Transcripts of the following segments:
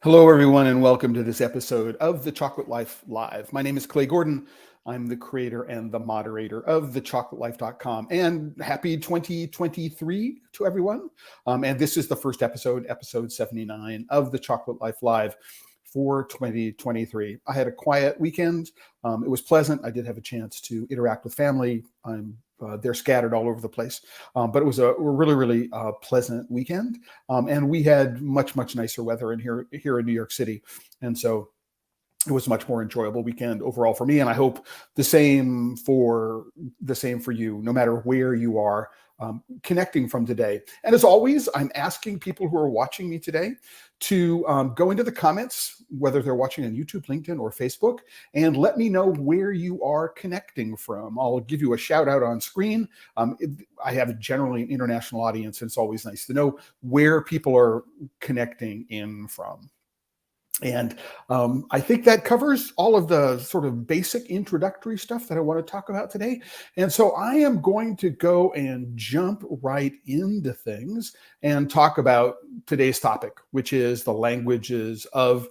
Hello, everyone, and welcome to this episode of The Chocolate Life Live. My name is Clay Gordon. I'm the creator and the moderator of TheChocolateLife.com. And happy 2023 to everyone. And this is the first episode, episode 79 of The Chocolate Life Live for 2023. I had a quiet weekend. It was pleasant. I did have a chance to interact with family. They're scattered all over the place, but it was a really pleasant weekend, and we had much nicer weather in here in New York City, and so it was a much more enjoyable weekend overall for me. And I hope the same for you, no matter where you are connecting from today. And as always, I'm asking people who are watching me today to go into the comments, whether they're watching on YouTube, LinkedIn, or Facebook, and let me know where you are connecting from. I'll give you a shout out on screen. I have generally an international audience, and it's always nice to know where people are connecting in from. And I think that covers all of the sort of basic introductory stuff that I want to talk about today. And so I am going to go and jump right into things and talk about today's topic, which is the languages of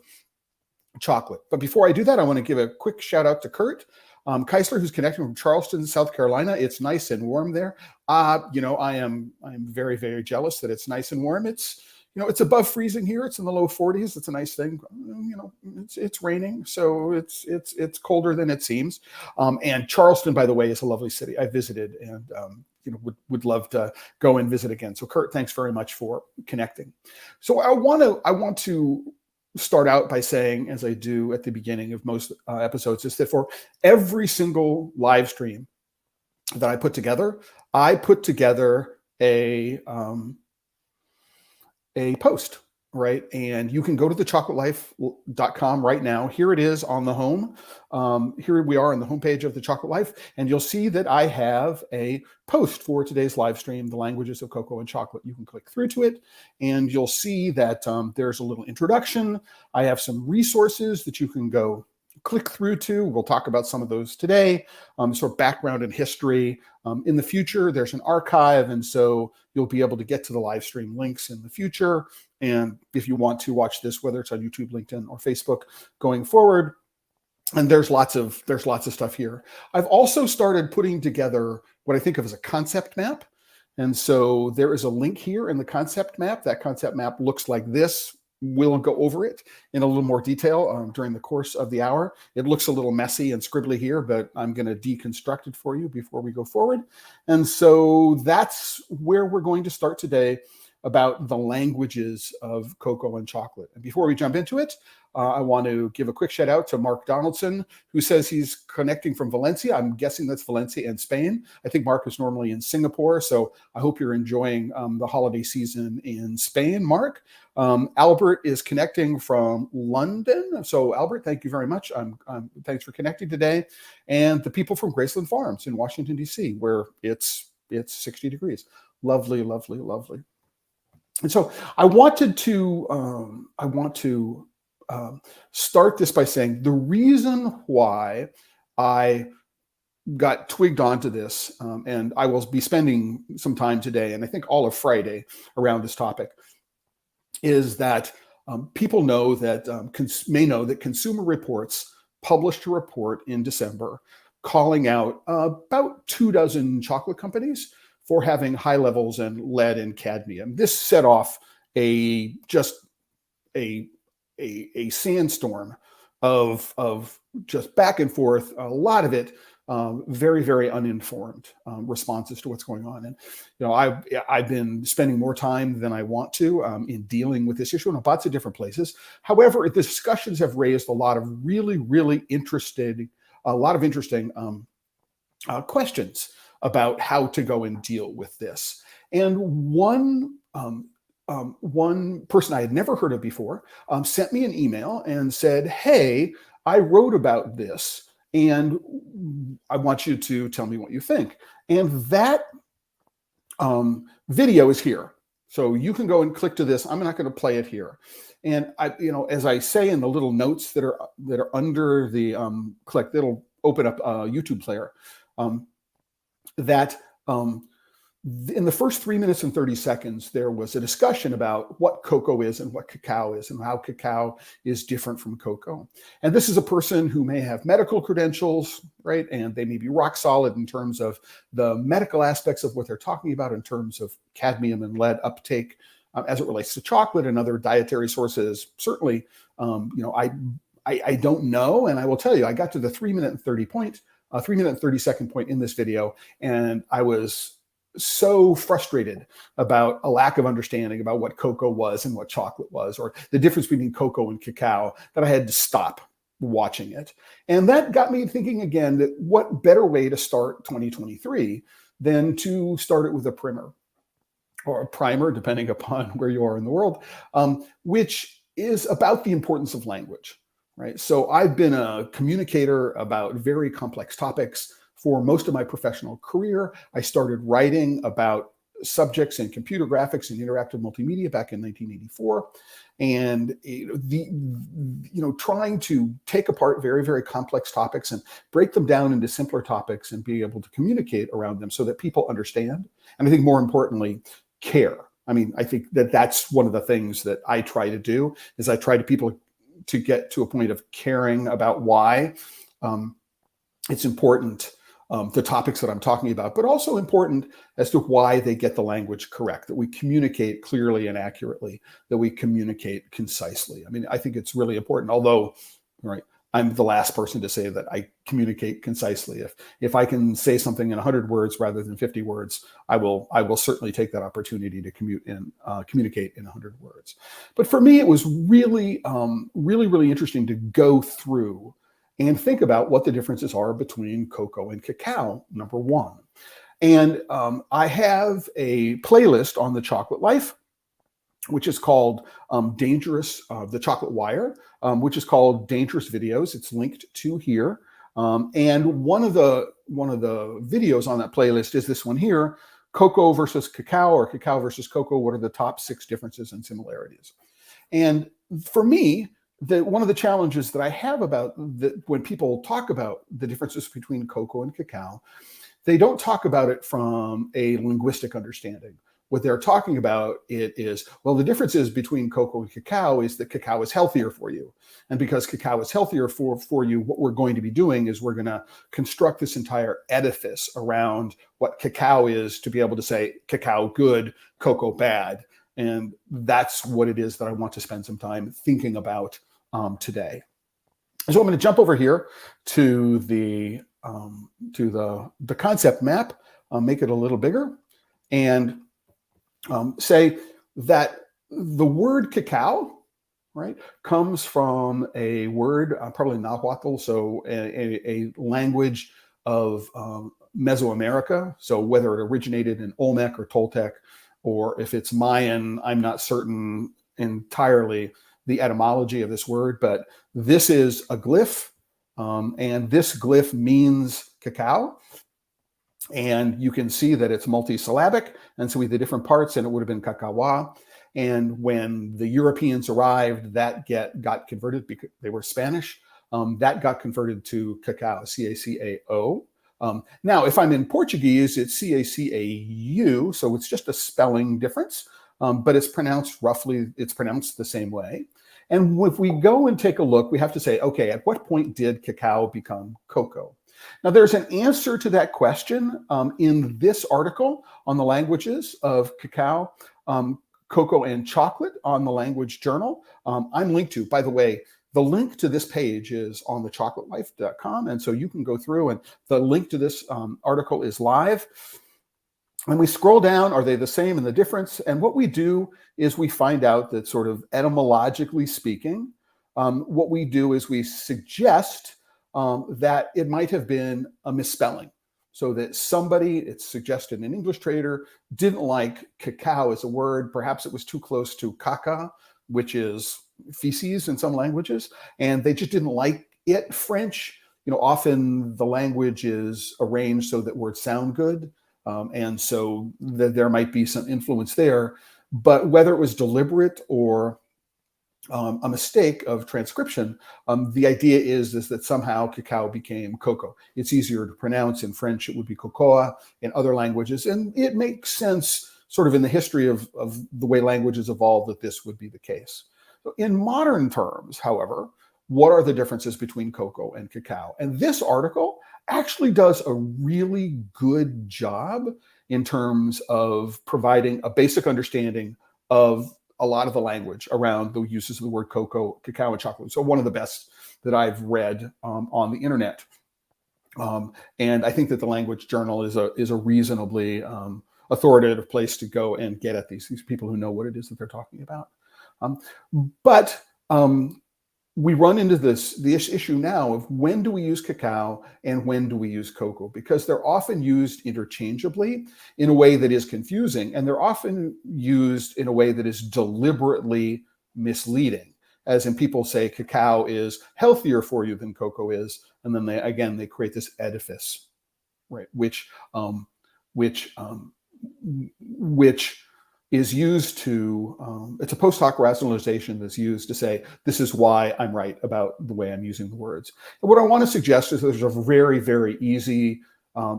chocolate. But before I do that, I want to give a quick shout out to Kurt Keisler, who's connecting from Charleston, South Carolina. It's nice and warm there. I am very jealous that it's nice and warm. It's above freezing here. It's in the low 40s. It's a nice thing. It's raining, so it's colder than it seems. And Charleston, by the way, is a lovely city. I visited and would love to go and visit again. So Kurt, thanks very much for connecting. So I want to start out by saying, as I do at the beginning of most episodes, is that for every single live stream that I put together a post, right? And you can go to TheChocolateLife.com right now. Here it is on the home. Here we are on the homepage of The Chocolate Life, and you'll see that I have a post for today's live stream, The Languages of Cocoa and Chocolate. You can click through to it, and you'll see that there's a little introduction. I have some resources that you can go click through to. We'll talk about some of those today, sort of background and history. In the future, there's an archive, and so you'll be able to get to the live stream links in the future. And if you want to watch this, whether it's on YouTube, LinkedIn, or Facebook going forward, and there's lots of stuff here. I've also started putting together what I think of as a concept map. And so there is a link here in the concept map. That concept map looks like this. We'll go over it in a little more detail during the course of the hour. It looks a little messy and scribbly here, but I'm going to deconstruct it for you before we go forward. And so that's where we're going to start today, about the languages of cocoa and chocolate. And before we jump into it, I want to give a quick shout out to Mark Donaldson, who says he's connecting from Valencia. I'm guessing that's Valencia in Spain. I think Mark is normally in Singapore, so I hope you're enjoying the holiday season in Spain, Mark. Albert is connecting from London. So Albert, thank you very much. Thanks for connecting today. And the people from Graceland Farms in Washington, D.C., where it's 60 degrees. Lovely. And so I want to start this by saying the reason why I got twigged onto this, and I will be spending some time today, and I think all of Friday, around this topic, is that people know that may know that Consumer Reports published a report in December calling out about 24 chocolate companies for having high levels in lead and cadmium. This set off a sandstorm of just back and forth, a lot of it very uninformed responses to what's going on. And I've been spending more time than I want to in dealing with this issue in lots of different places. However, the discussions have raised a lot of really interesting questions about how to go and deal with this. And one person I had never heard of before sent me an email and said, "Hey, I wrote about this, and I want you to tell me what you think." And that video is here. So you can go and click to this. I'm not going to play it here. And as I say in the little notes that are under the click, that'll open up a YouTube player. That in the first 3 minutes and 30 seconds, there was a discussion about what cocoa is and what cacao is and how cacao is different from cocoa. And this is a person who may have medical credentials, right? And they may be rock solid in terms of the medical aspects of what they're talking about in terms of cadmium and lead uptake as it relates to chocolate and other dietary sources. Certainly, I don't know. And I will tell you, I got to the 3 minute and 30 second point in this video, and I was so frustrated about a lack of understanding about what cocoa was and what chocolate was, or the difference between cocoa and cacao, that I had to stop watching it. And that got me thinking again that what better way to start 2023 than to start it with a primer or a primer, depending upon where you are in the world, which is about the importance of language, right? So I've been a communicator about very complex topics for most of my professional career. I started writing about subjects in computer graphics and interactive multimedia back in 1984. And trying to take apart very, very complex topics and break them down into simpler topics and be able to communicate around them so that people understand. And I think more importantly, care. I mean, I think that that's one of the things that I try to do is I try to people to get to a point of caring about why it's important, the topics that I'm talking about, but also important as to why they get the language correct, that we communicate clearly and accurately, that we communicate concisely. I mean, I think it's really important, although, right, I'm the last person to say that I communicate concisely. If I can say something in 100 words rather than 50 words, I will certainly take that opportunity to communicate in 100 words. But for me, it was really, really interesting to go through and think about what the differences are between cocoa and cacao, number one. And I have a playlist on The Chocolate Life, which is called The Chocolate Wire, which is called Dangerous Videos. It's linked to here. And one of the videos on that playlist is this one here, Cocoa versus Cacao, or Cacao versus Cocoa. What are the top 6 differences and similarities? And for me, one of the challenges that I have about when people talk about the differences between cocoa and cacao, they don't talk about it from a linguistic understanding. What they're talking about it is, well, the differences between cocoa and cacao is that cacao is healthier for you. And because cacao is healthier for you, what we're going to be doing is we're going to construct this entire edifice around what cacao is to be able to say cacao good, cocoa bad. And that's what it is that I want to spend some time thinking about today. So I'm going to jump over here to the concept map, make it a little bigger, and say that the word cacao, right, comes from a word, probably Nahuatl, so a language of Mesoamerica. So whether it originated in Olmec or Toltec, or if it's Mayan, I'm not certain entirely the etymology of this word, but this is a glyph, and this glyph means cacao. And you can see that it's multisyllabic, and so we have the different parts, and it would have been cacawa. And when the Europeans arrived, that got converted because they were Spanish. That got converted to cacao, C-A-C-A-O. Now, if I'm in Portuguese, it's C-A-C-A-U, so it's just a spelling difference, but it's pronounced the same way. And if we go and take a look, we have to say, okay, at what point did cacao become cocoa? Now, there's an answer to that question in this article on the languages of cacao, cocoa, and chocolate on the Language Journal. I'm linked to, by the way, the link to this page is on TheChocolateLife.com. And so you can go through, and the link to this article is live. When we scroll down, are they the same and the difference? And what we do is we find out that sort of etymologically speaking, what we do is we suggest that it might have been a misspelling. So that somebody, it's suggested an English trader, didn't like cacao as a word. Perhaps it was too close to caca, which is feces in some languages, and they just didn't like it. French, often the language is arranged so that words sound good. And so there might be some influence there, but whether it was deliberate or a mistake of transcription. The idea is that somehow cacao became cocoa. It's easier to pronounce. In French, it would be cocoa. In other languages, and it makes sense sort of in the history of the way languages evolved that this would be the case. So in modern terms, however, what are the differences between cocoa and cacao? And this article actually does a really good job in terms of providing a basic understanding of a lot of the language around the uses of the word cocoa, cacao, and chocolate. So one of the best that I've read on the internet. And I think that the Language Journal is a reasonably authoritative place to go and get at these people who know what it is that they're talking about. But we run into this issue now of when do we use cacao and when do we use cocoa, because they're often used interchangeably in a way that is confusing, and they're often used in a way that is deliberately misleading, as in people say cacao is healthier for you than cocoa is, and then they create this edifice, right, which is used to, it's a post hoc rationalization that's used to say, this is why I'm right about the way I'm using the words. And what I want to suggest is there's a very, very easy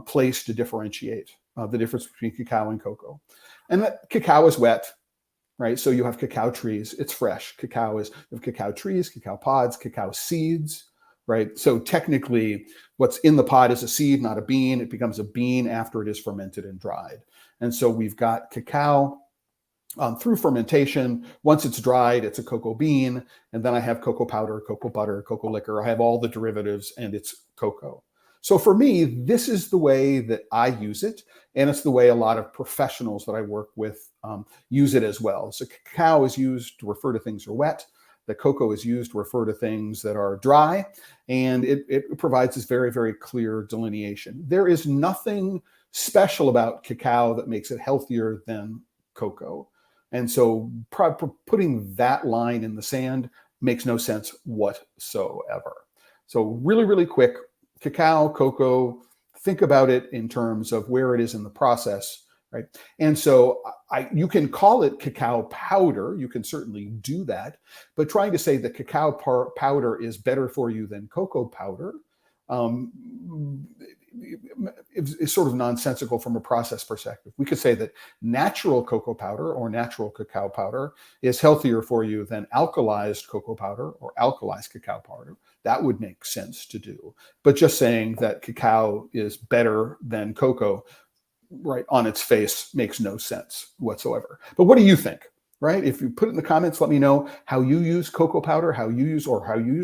place to differentiate the difference between cacao and cocoa. And that cacao is wet, right? So you have cacao trees, it's fresh. Cacao is, you have cacao trees, cacao pods, cacao seeds, right? So technically what's in the pod is a seed, not a bean. It becomes a bean after it is fermented and dried. And so we've got cacao through fermentation. Once it's dried, it's a cocoa bean. And then I have cocoa powder, cocoa butter, cocoa liquor. I have all the derivatives and it's cocoa. So for me, this is the way that I use it. And it's the way a lot of professionals that I work with use it as well. So cacao is used to refer to things that are wet. The cocoa is used to refer to things that are dry. And it provides this very, very clear delineation. There is nothing special about cacao that makes it healthier than cocoa. And so putting that line in the sand makes no sense whatsoever. So really, really quick, cacao, cocoa, think about it in terms of where it is in the process, right? And so you can call it cacao powder. You can certainly do that. But trying to say that cacao powder is better for you than cocoa powder is sort of nonsensical from a process perspective. We could say that natural cocoa powder or natural cacao powder is healthier for you than alkalized cocoa powder or alkalized cacao powder. That would make sense to do. But just saying that cacao is better than cocoa, right, on its face makes no sense whatsoever. But what do you think? Right? If you put it in the comments, let me know how you use cocoa powder, how you use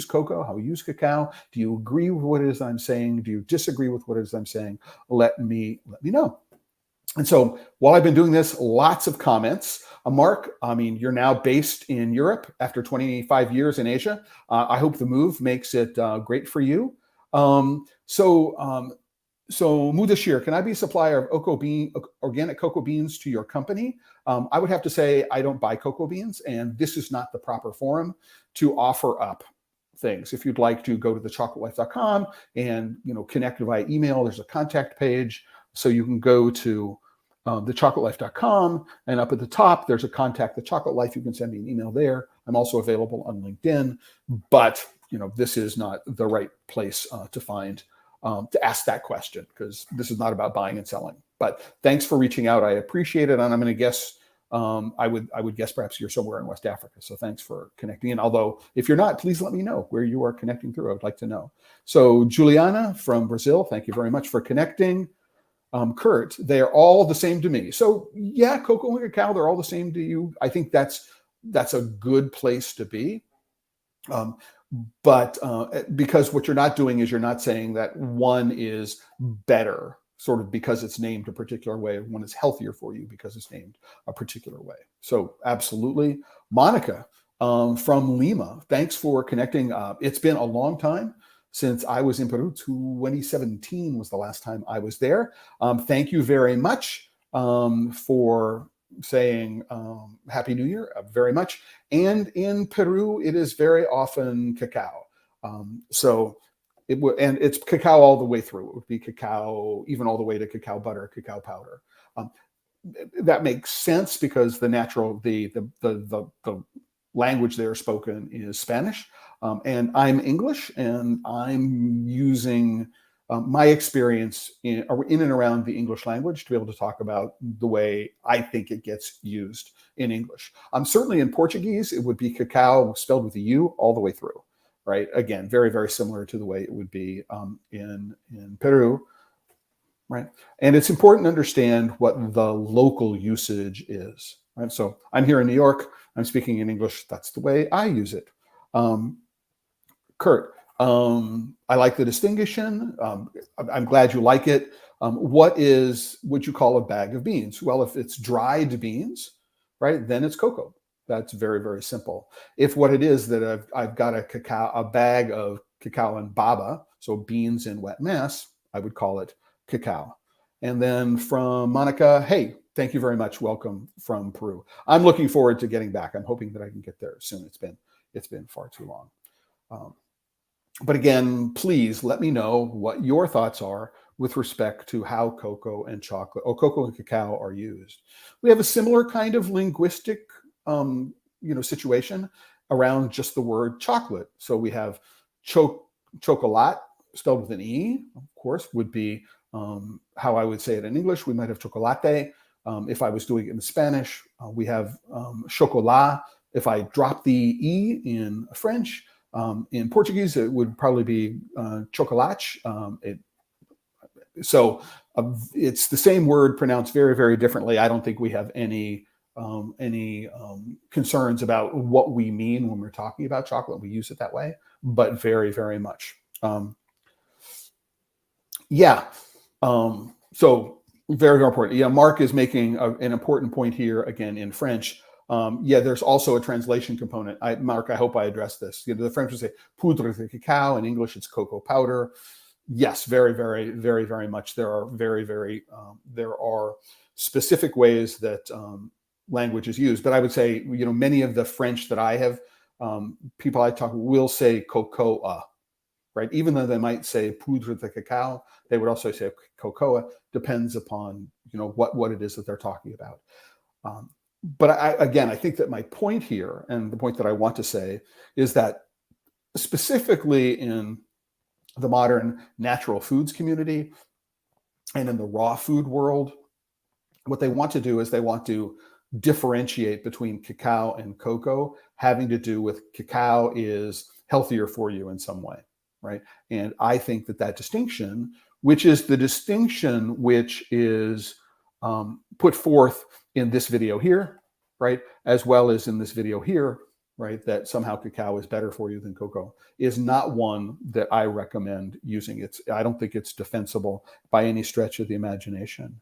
cocoa, how you use cacao. Do you agree with what it is I'm saying? Do you disagree with what it is I'm saying? Let me know. And so while I've been doing this, lots of comments. Mark, I mean, you're now based in Europe after 25 years in Asia. I hope the move makes it great for you. So Mudashir, can I be a supplier of organic cocoa beans to your company? I would have to say I don't buy cocoa beans, and this is not the proper forum to offer up things. If you'd like to go to TheChocolateLife.com and connect via email, there's a contact page. So you can go to TheChocolateLife.com, and up at the top, there's a contact the Chocolate Life. You can send me an email there. I'm also available on LinkedIn, but this is not the right place to ask that question, because this is not about buying and selling. But thanks for reaching out. I appreciate it. And I'm going to guess, I would guess perhaps you're somewhere in West Africa. So thanks for connecting in. Although if you're not, please let me know where you are connecting through. I would like to know. So Juliana from Brazil, thank you very much for connecting. Kurt, they are all the same to me. So yeah, cocoa and cacao, they're all the same to you. I think that's a good place to be. But because what you're not doing is you're not saying that one is better sort of because it's named a particular way, one is healthier for you because it's named a particular way. So absolutely. Monica from Lima, thanks for connecting. It's been a long time since I was in Peru. 2017 was the last time I was there. Thank you very much for saying Happy New Year very much. And in Peru, it is very often cacao. And it's cacao all the way through. It would be cacao, even all the way to cacao butter, cacao powder. That makes sense because the language there spoken is Spanish. And I'm English, and I'm using my experience in and around the English language to be able to talk about the way I think it gets used in English. Certainly in Portuguese, it would be cacao spelled with a U all the way through, right? Again, very, very similar to the way it would be in Peru, right? And it's important to understand what the local usage is, right? So I'm here in New York, I'm speaking in English, that's the way I use it. Kurt, I like the distinction. I'm glad you like it. What would you call a bag of beans? Well, if it's dried beans, right, then it's cocoa. That's very, very simple. If what it is that I've got a bag of cacao and baba, so beans in wet mess, I would call it cacao. And then from Monica, hey, thank you very much. Welcome from Peru. I'm looking forward to getting back. I'm hoping that I can get there soon. It's been far too long. But again, please let me know what your thoughts are with respect to how cocoa and chocolate, or cocoa and cacao, are used. We have a similar kind of linguistic, situation around just the word chocolate. So we have chocolat spelled with an E, of course, would be how I would say it in English. We might have chocolate. If I was doing it in Spanish, we have chocolat. If I drop the E in French, in Portuguese, it would probably be chocolat. So it's the same word pronounced very, very differently. I don't think we have any concerns about what we mean when we're talking about chocolate. We use it that way, but very, very much. So very, very important. Yeah, Mark is making an important point here, again, in French. There's also a translation component. Mark, I hope I addressed this. The French would say poudre de cacao. In English, it's cocoa powder. Yes, very, very, very, very much. There are there are specific ways that language is used. But I would say, many of the French that I have, people I talk will say cocoa, right? Even though they might say poudre de cacao, they would also say cocoa. Depends upon what it is that they're talking about. But I think that my point here, and the point that I want to say, is that specifically in the modern natural foods community and in the raw food world, what they want to do is they want to differentiate between cacao and cocoa, having to do with cacao is healthier for you in some way, right? And I think that distinction, which is the distinction which is put forth in this video here, right, as well as in this video here, right, that somehow cacao is better for you than cocoa, is not one that I recommend using. I don't think it's defensible by any stretch of the imagination.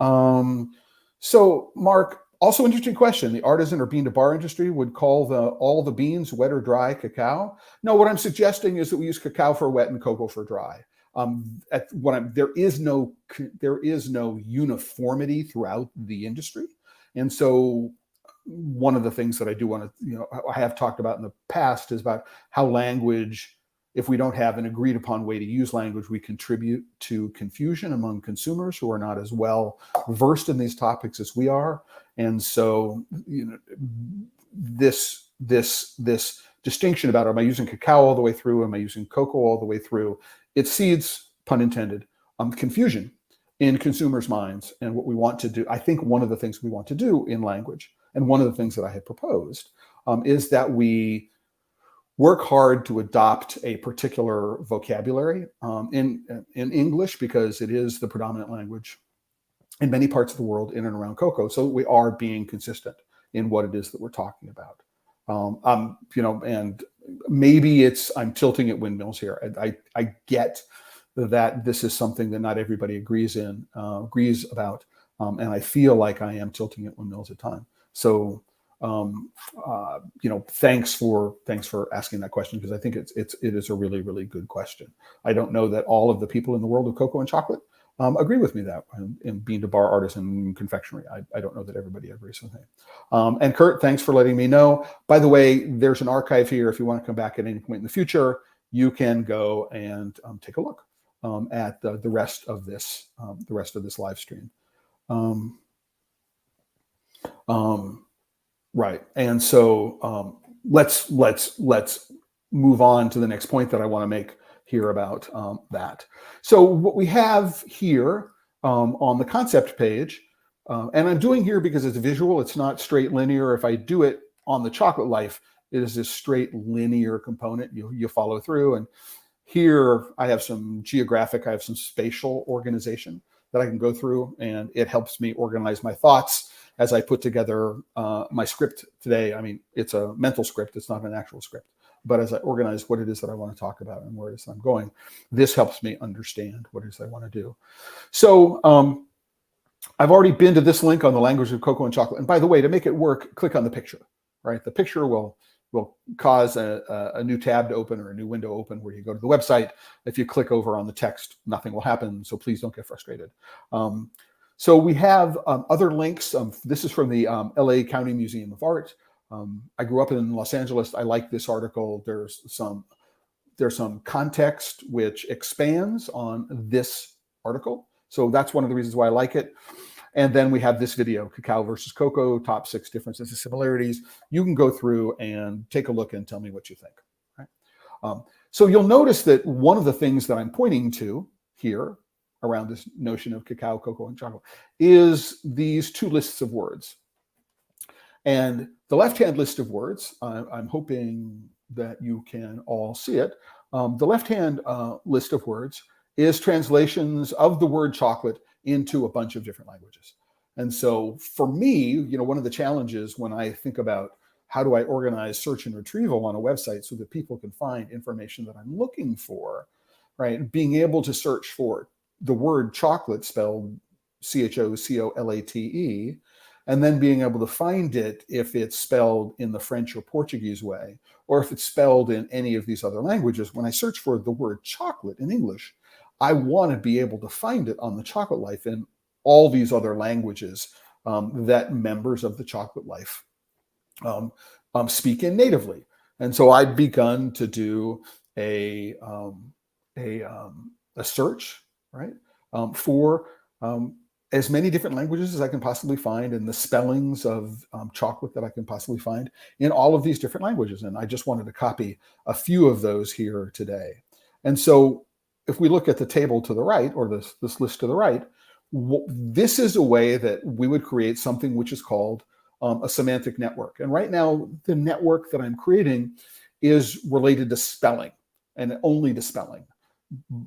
So Mark, also interesting question. The artisan or bean to bar industry would call all the beans, wet or dry, cacao. No, what I'm suggesting is that we use cacao for wet and cocoa for dry. There is no uniformity throughout the industry, and so one of the things that I do want to, I have talked about in the past is about how language, if we don't have an agreed upon way to use language, we contribute to confusion among consumers who are not as well versed in these topics as we are. And so, this distinction about, am I using cacao all the way through? Am I using cocoa all the way through? It seeds, pun intended, confusion in consumers' minds. And what we want to do, I think one of the things we want to do in language, and one of the things that I have proposed, is that we work hard to adopt a particular vocabulary in English, because it is the predominant language in many parts of the world in and around cocoa. So we are being consistent in what it is that we're talking about. And maybe I'm tilting at windmills here. I get that this is something that not everybody agrees about, and I feel like I am tilting at windmills at times. So, thanks for asking that question, because I think it is a really, really good question. I don't know that all of the people in the world of cocoa and chocolate agree with me that in bean to bar, artisan, confectionery. I don't know that everybody agrees with me. And Kurt, thanks for letting me know. By the way, there's an archive here. If you want to come back at any point in the future, you can go and take a look at the rest of this live stream. Right. And so, let's move on to the next point that I want to make here about that. So what we have here on the concept page, and I'm doing here because it's visual, it's not straight linear. If I do it on the Chocolate Life, it is this straight linear component. You follow through, and here I have some geographic, I have some spatial organization that I can go through, and it helps me organize my thoughts as I put together my script today. I mean, it's a mental script, it's not an actual script. But as I organize what it is that I want to talk about and where it is I'm going, this helps me understand what it is I want to do. So I've already been to this link on the language of cocoa and chocolate. And by the way, to make it work, click on the picture, right? The picture will cause a new tab to open or a new window open where you go to the website. If you click over on the text, nothing will happen. So please don't get frustrated. So we have other links. This is from the LA County Museum of Art. I grew up in Los Angeles. I like this article. There's some context which expands on this article. So that's one of the reasons why I like it. And then we have this video, Cacao versus Cocoa, top 6 differences and similarities. You can go through and take a look and tell me what you think. Right? So you'll notice that one of the things that I'm pointing to here around this notion of cacao, cocoa, and chocolate is these 2 lists of words. And the left-hand list of words, I'm hoping that you can all see it. The left-hand list of words is translations of the word chocolate into a bunch of different languages. And so for me, one of the challenges when I think about how do I organize search and retrieval on a website so that people can find information that I'm looking for, right? Being able to search for the word chocolate spelled CHOCOLATE, and then being able to find it if it's spelled in the French or Portuguese way, or if it's spelled in any of these other languages. When I search for the word chocolate in English, I want to be able to find it on the Chocolate Life in all these other languages that members of the Chocolate Life speak in natively. And so I've begun to do a search, right, for as many different languages as I can possibly find, and the spellings of chocolate that I can possibly find in all of these different languages. And I just wanted to copy a few of those here today. And so if we look at the table to the right, or this list to the right, this is a way that we would create something which is called a semantic network. And right now, the network that I'm creating is related to spelling, and only to spelling,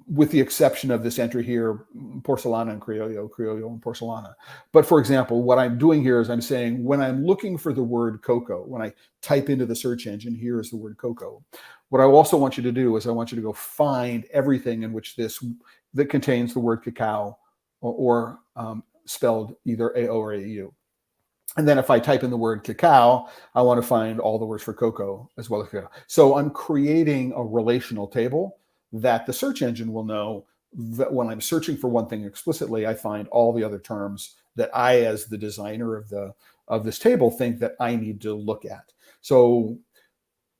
with the exception of this entry here, porcelana and criollo, criollo and porcelana. But for example, what I'm doing here is I'm saying when I'm looking for the word cocoa, when I type into the search engine, here is the word cocoa. What I also want you to do is I want you to go find everything in which that contains the word cacao or spelled either AO or AU. And then if I type in the word cacao, I want to find all the words for cocoa as well as cacao. So I'm creating a relational table that the search engine will know that when I'm searching for one thing explicitly, I find all the other terms that I, as the designer of this table, think that I need to look at. So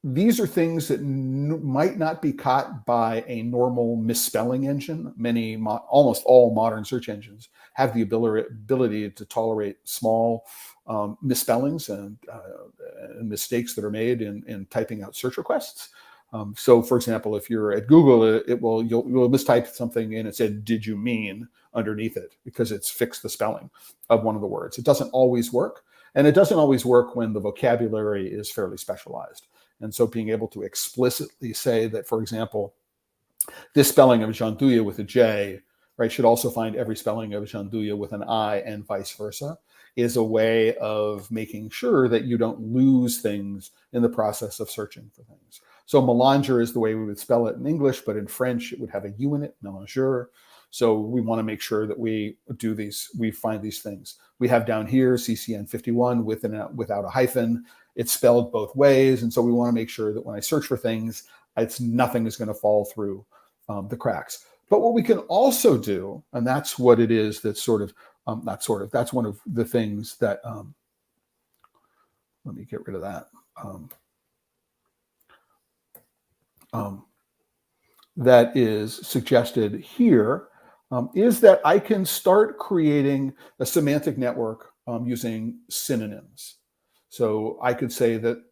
these are things that might not be caught by a normal misspelling engine. Almost all modern search engines have the ability to tolerate small misspellings and mistakes that are made in typing out search requests. So, for example, if you're at Google, you'll mistype something and it said, "Did you mean?" underneath it, because it's fixed the spelling of one of the words. It doesn't always work, and it doesn't always work when the vocabulary is fairly specialized. And so being able to explicitly say that, for example, this spelling of Janduja with a J, right, should also find every spelling of Janduja with an I and vice versa, is a way of making sure that you don't lose things in the process of searching for things. So mélanger is the way we would spell it in English, but in French, it would have a U in it, mélanger. So we want to make sure that we find these things. We have down here CCN 51 without a hyphen. It's spelled both ways. And so we want to make sure that when I search for things, nothing is going to fall through the cracks. But what we can also do, and that's what it is that's that's one of the things that, let me get rid of that. That is suggested here, is that I can start creating a semantic network using synonyms. So I could say that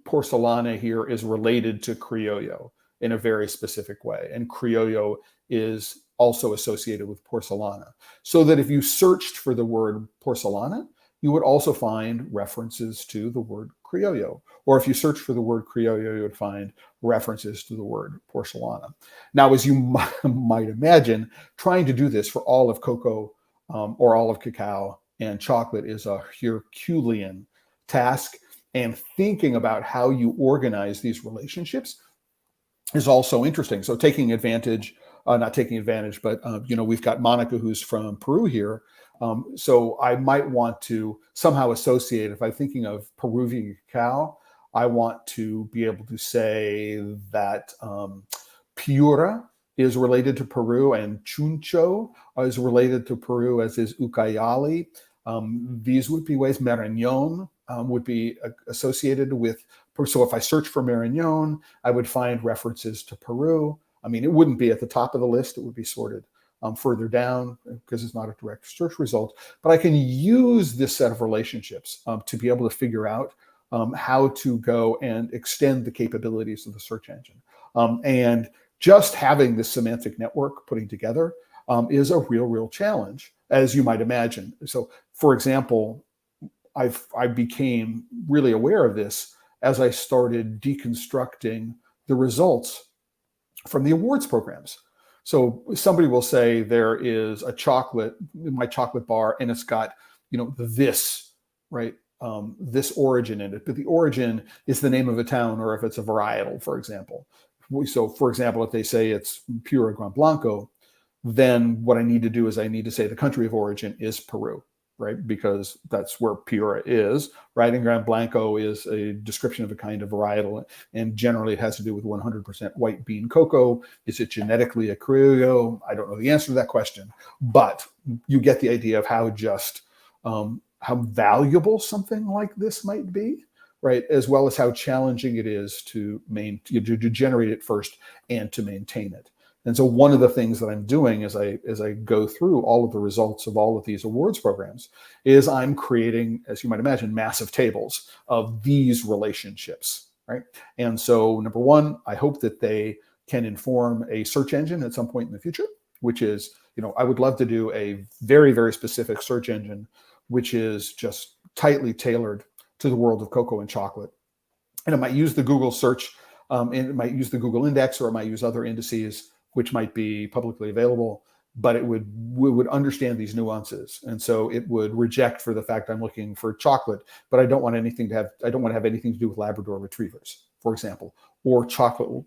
porcelana here is related to criollo in a very specific way. And criollo is also associated with porcelana. So that if you searched for the word porcelana, you would also find references to the word criollo. Or if you search for the word criollo, you would find references to the word porcelana. Now, as you might imagine, trying to do this for all of cocoa or all of cacao and chocolate is a Herculean task. And thinking about how you organize these relationships is also interesting. So taking advantage, not taking advantage, but we've got Monica who's from Peru here. So I might want to somehow associate, if I'm thinking of Peruvian cacao, I want to be able to say that Piura is related to Peru and Chuncho is related to Peru, as is Ucayali. These would be ways. Marañón would be associated with, so if I search for Marañón, I would find references to Peru. I mean, it wouldn't be at the top of the list. It would be sorted further down because it's not a direct search result. But I can use this set of relationships to be able to figure out how to go and extend the capabilities of the search engine. And just having this semantic network putting together is a real challenge, as you might imagine. So, for example, I became really aware of this as I started deconstructing the results from the awards programs. So somebody will say there is a chocolate in my chocolate bar, and it's got this, right? This origin in it, but the origin is the name of a town, or if it's a varietal, for example. So, for example, if they say it's Pura Gran Blanco, then what I need to do is I need to say the country of origin is Peru, right? Because that's where Pura is, right? And Gran Blanco is a description of a kind of varietal, and generally it has to do with 100% white bean cocoa. Is it genetically a criollo? I don't know the answer to that question, but you get the idea of how just how valuable something like this might be, right? As well as how challenging it is to generate it first and to maintain it. And so one of the things that I'm doing as I go through all of the results of all of these awards programs is I'm creating, as you might imagine, massive tables of these relationships, right? And so number one, I hope that they can inform a search engine at some point in the future, which is, I would love to do a very specific search engine, which is just tightly tailored to the world of cocoa and chocolate. And it might use the Google search, and it might use the Google index, or it might use other indices, which might be publicly available, but we would understand these nuances. And so it would reject for the fact I'm looking for chocolate, but I don't want to have anything to do with Labrador retrievers, for example, or chocolate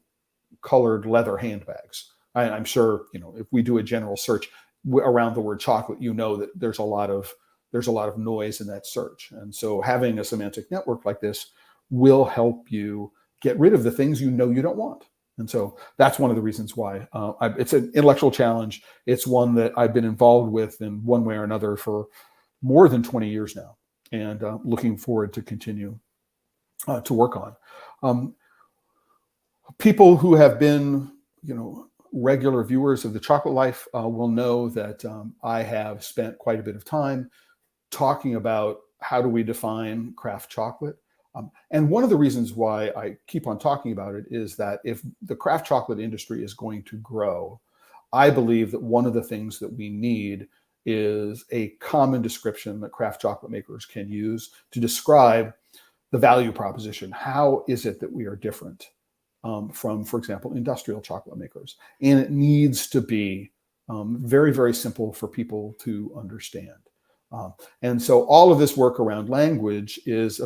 colored leather handbags. I'm sure, if we do a general search around the word chocolate, that there's a lot of noise in that search. And so having a semantic network like this will help you get rid of the things you don't want. And so that's one of the reasons why it's an intellectual challenge. It's one that I've been involved with in one way or another for more than 20 years now, and looking forward to continue to work on. People who have been, regular viewers of The Chocolate Life will know that I have spent quite a bit of time talking about how do we define craft chocolate. And one of the reasons why I keep on talking about it is that if the craft chocolate industry is going to grow, I believe that one of the things that we need is a common description that craft chocolate makers can use to describe the value proposition. How is it that we are different from, for example, industrial chocolate makers? And it needs to be very simple for people to understand. And so all of this work around language is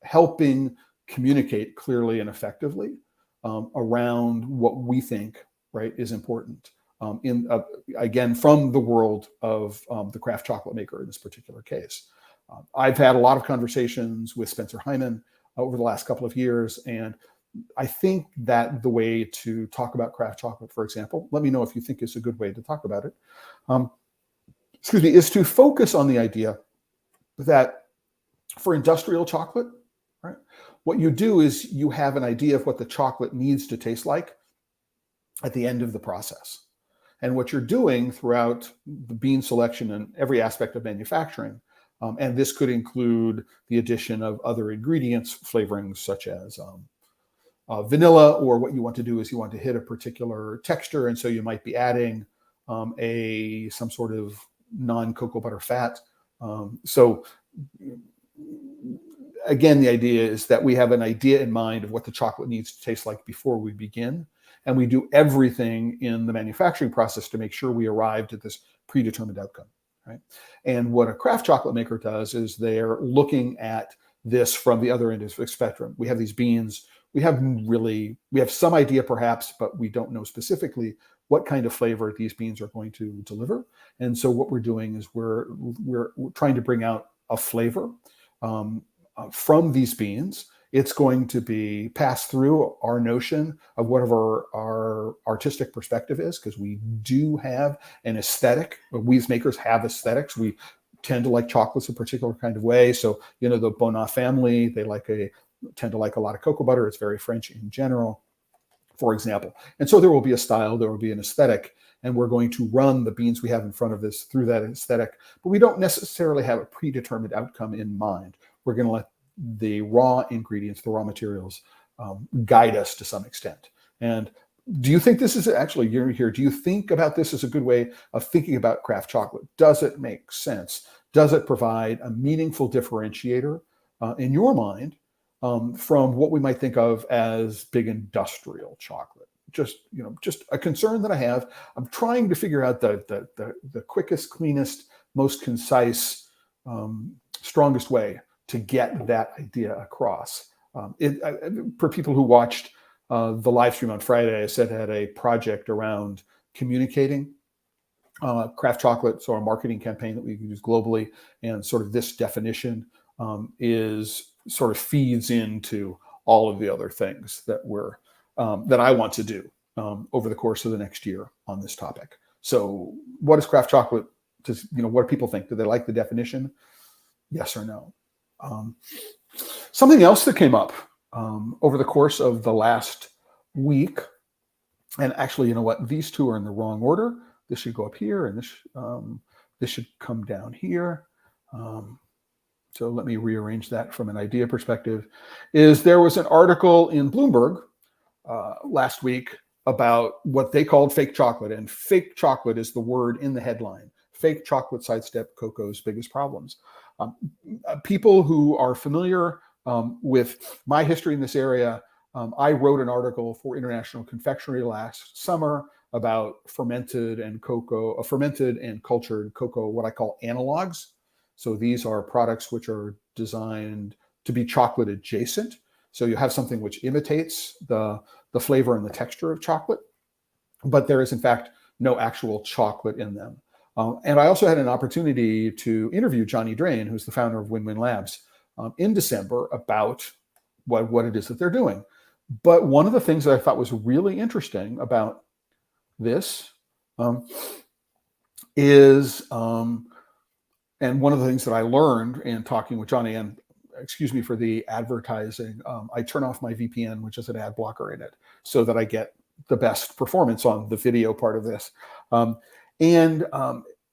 helping communicate clearly and effectively around what we think, right, is important. Again, from the world of the craft chocolate maker in this particular case. I've had a lot of conversations with Spencer Hyman over the last couple of years, and I think that the way to talk about craft chocolate, for example, let me know if you think it's a good way to talk about it, is to focus on the idea that for industrial chocolate, right, what you do is you have an idea of what the chocolate needs to taste like at the end of the process. And what you're doing throughout the bean selection and every aspect of manufacturing And this could include the addition of other ingredients, flavorings such as vanilla, or what you want to do is you want to hit a particular texture, and so you might be adding some sort of non-cocoa butter fat. So again, the idea is that we have an idea in mind of what the chocolate needs to taste like before we begin, and we do everything in the manufacturing process to make sure we arrived at this predetermined outcome. Right? And what a craft chocolate maker does is they're looking at this from the other end of the spectrum. We have these beans. We have some idea perhaps, but we don't know specifically what kind of flavor these beans are going to deliver. And so what we're doing is we're trying to bring out a flavor from these beans. It's going to be passed through our notion of whatever our artistic perspective is, because we do have an aesthetic. We as makers have aesthetics. We tend to like chocolates a particular kind of way. So, the Bonnat family, they tend to like a lot of cocoa butter. It's very French in general, for example. And so there will be a style, there will be an aesthetic, and we're going to run the beans we have in front of us through that aesthetic. But we don't necessarily have a predetermined outcome in mind. We're going to let the raw ingredients, the raw materials, guide us to some extent. And do you think this is actually, you're here, do you think about this as a good way of thinking about craft chocolate? Does it make sense? Does it provide a meaningful differentiator in your mind from what we might think of as big industrial chocolate? Just a concern that I have. I'm trying to figure out the quickest, cleanest, most concise, strongest way to get that idea across. For people who watched the live stream on Friday, I said I had a project around communicating craft chocolate, so a marketing campaign that we use globally, and sort of this definition is sort of feeds into all of the other things that that I want to do over the course of the next year on this topic. So, what is craft chocolate? What do people think? Do they like the definition? Yes or no? Something else that came up over the course of the last week, and actually, these two are in the wrong order. This should go up here, and this should come down here. So let me rearrange that from an idea perspective. There was an article in Bloomberg last week about what they called fake chocolate, and fake chocolate is the word in the headline. Fake chocolate sidestep cocoa's biggest problems. People who are familiar with my history in this area, I wrote an article for International Confectionery last summer about fermented and cultured cocoa, what I call analogs. So these are products which are designed to be chocolate adjacent. So you have something which imitates the flavor and the texture of chocolate, but there is in fact no actual chocolate in them. And I also had an opportunity to interview Johnny Drain, who's the founder of Win-Win Labs, in December about what it is that they're doing. But one of the things that I thought was really interesting about this is, and one of the things that I learned in talking with Johnny, and excuse me for the advertising, I turn off my VPN, which is an ad blocker in it, so that I get the best performance on the video part of this. And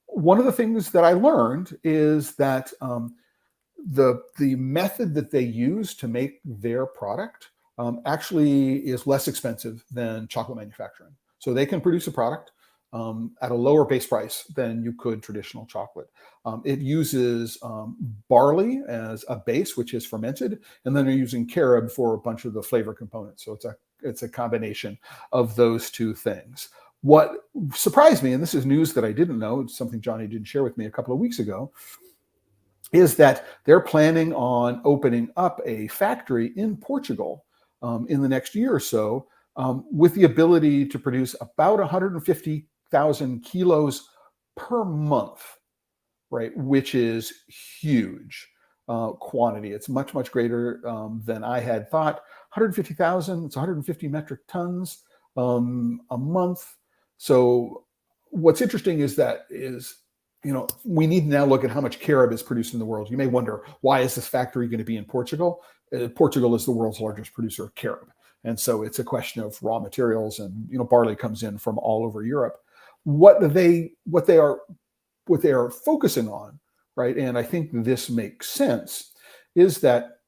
one of the things that I learned is that the method that they use to make their product actually is less expensive than chocolate manufacturing. So they can produce a product at a lower base price than you could traditional chocolate. It uses barley as a base, which is fermented, and then they're using carob for a bunch of the flavor components. So it's a combination of those two things. What surprised me, and this is news that I didn't know, it's something Johnny didn't share with me a couple of weeks ago, is that they're planning on opening up a factory in Portugal in the next year or so, with the ability to produce about 150,000 kilos per month, right? Which is huge quantity. It's much, much greater than I had thought. 150,000, it's 150 metric tons a month. So what's interesting is we need to now look at how much carob is produced in the world. You may wonder, why is this factory going to be in Portugal? Portugal is the world's largest producer of carob. And so it's a question of raw materials, and barley comes in from all over Europe. What they are focusing on right? And I think this makes sense, is that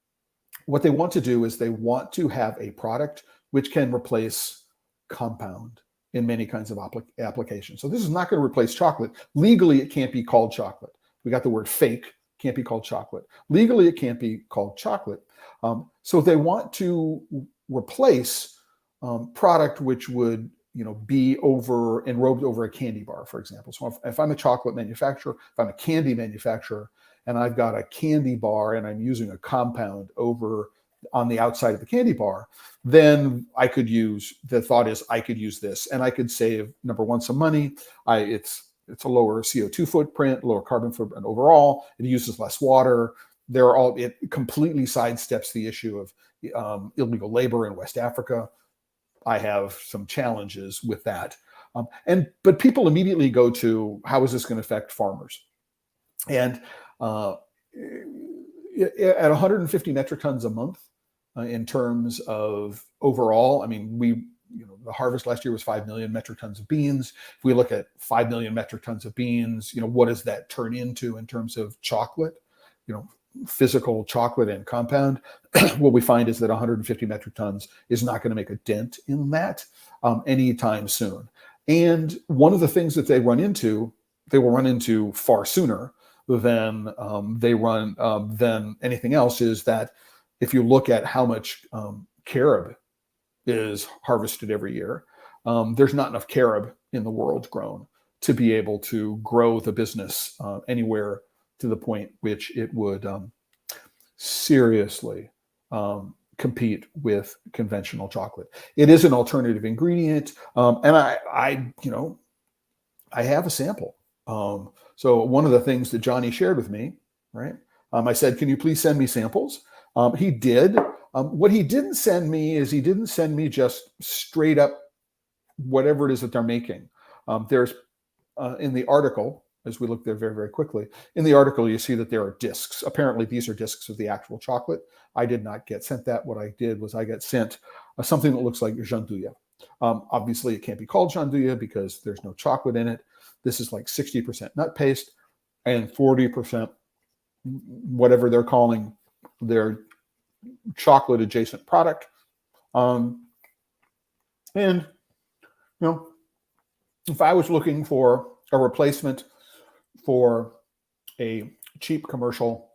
what they want to do is they want to have a product which can replace compound in many kinds of applications. So this is not going to replace chocolate. Legally, it can't be called chocolate. We got the word fake, can't be called chocolate. Legally, it can't be called chocolate. So they want to replace product which would be enrobed over a candy bar, for example. So if I'm a chocolate manufacturer, if I'm a candy manufacturer, and I've got a candy bar and I'm using a compound over on the outside of the candy bar, then the thought is I could use this and I could save, number one, some money. It's a lower CO2 footprint, lower carbon footprint overall. It uses less water. It completely sidesteps the issue of illegal labor in West Africa. I have some challenges with that. But people immediately go to, how is this going to affect farmers? And at 150 metric tons a month in terms of overall, I mean, the harvest last year was 5 million metric tons of beans. If we look at 5 million metric tons of beans, what does that turn into in terms of chocolate? Physical chocolate and compound. What we find is that 150 metric tons is not going to make a dent in that anytime soon. And one of the things that they will run into far sooner than than anything else, is that if you look at how much carob is harvested every year, there's not enough carob in the world grown to be able to grow the business anywhere to the point which it would seriously compete with conventional chocolate. It is an alternative ingredient, and I have a sample. So one of the things that Johnny shared with me, right? I said, "Can you please send me samples?" He did. What he didn't send me is he didn't send me just straight up whatever it is that they're making. There's in the article, as we look there very, very quickly, in the article, you see that there are discs. Apparently, these are discs of the actual chocolate. I did not get sent that. What I did was I got sent something that looks like gianduja. Obviously, it can't be called gianduja because there's no chocolate in it. This is like 60% nut paste and 40% whatever they're calling their chocolate adjacent product. And if I was looking for a replacement for a cheap commercial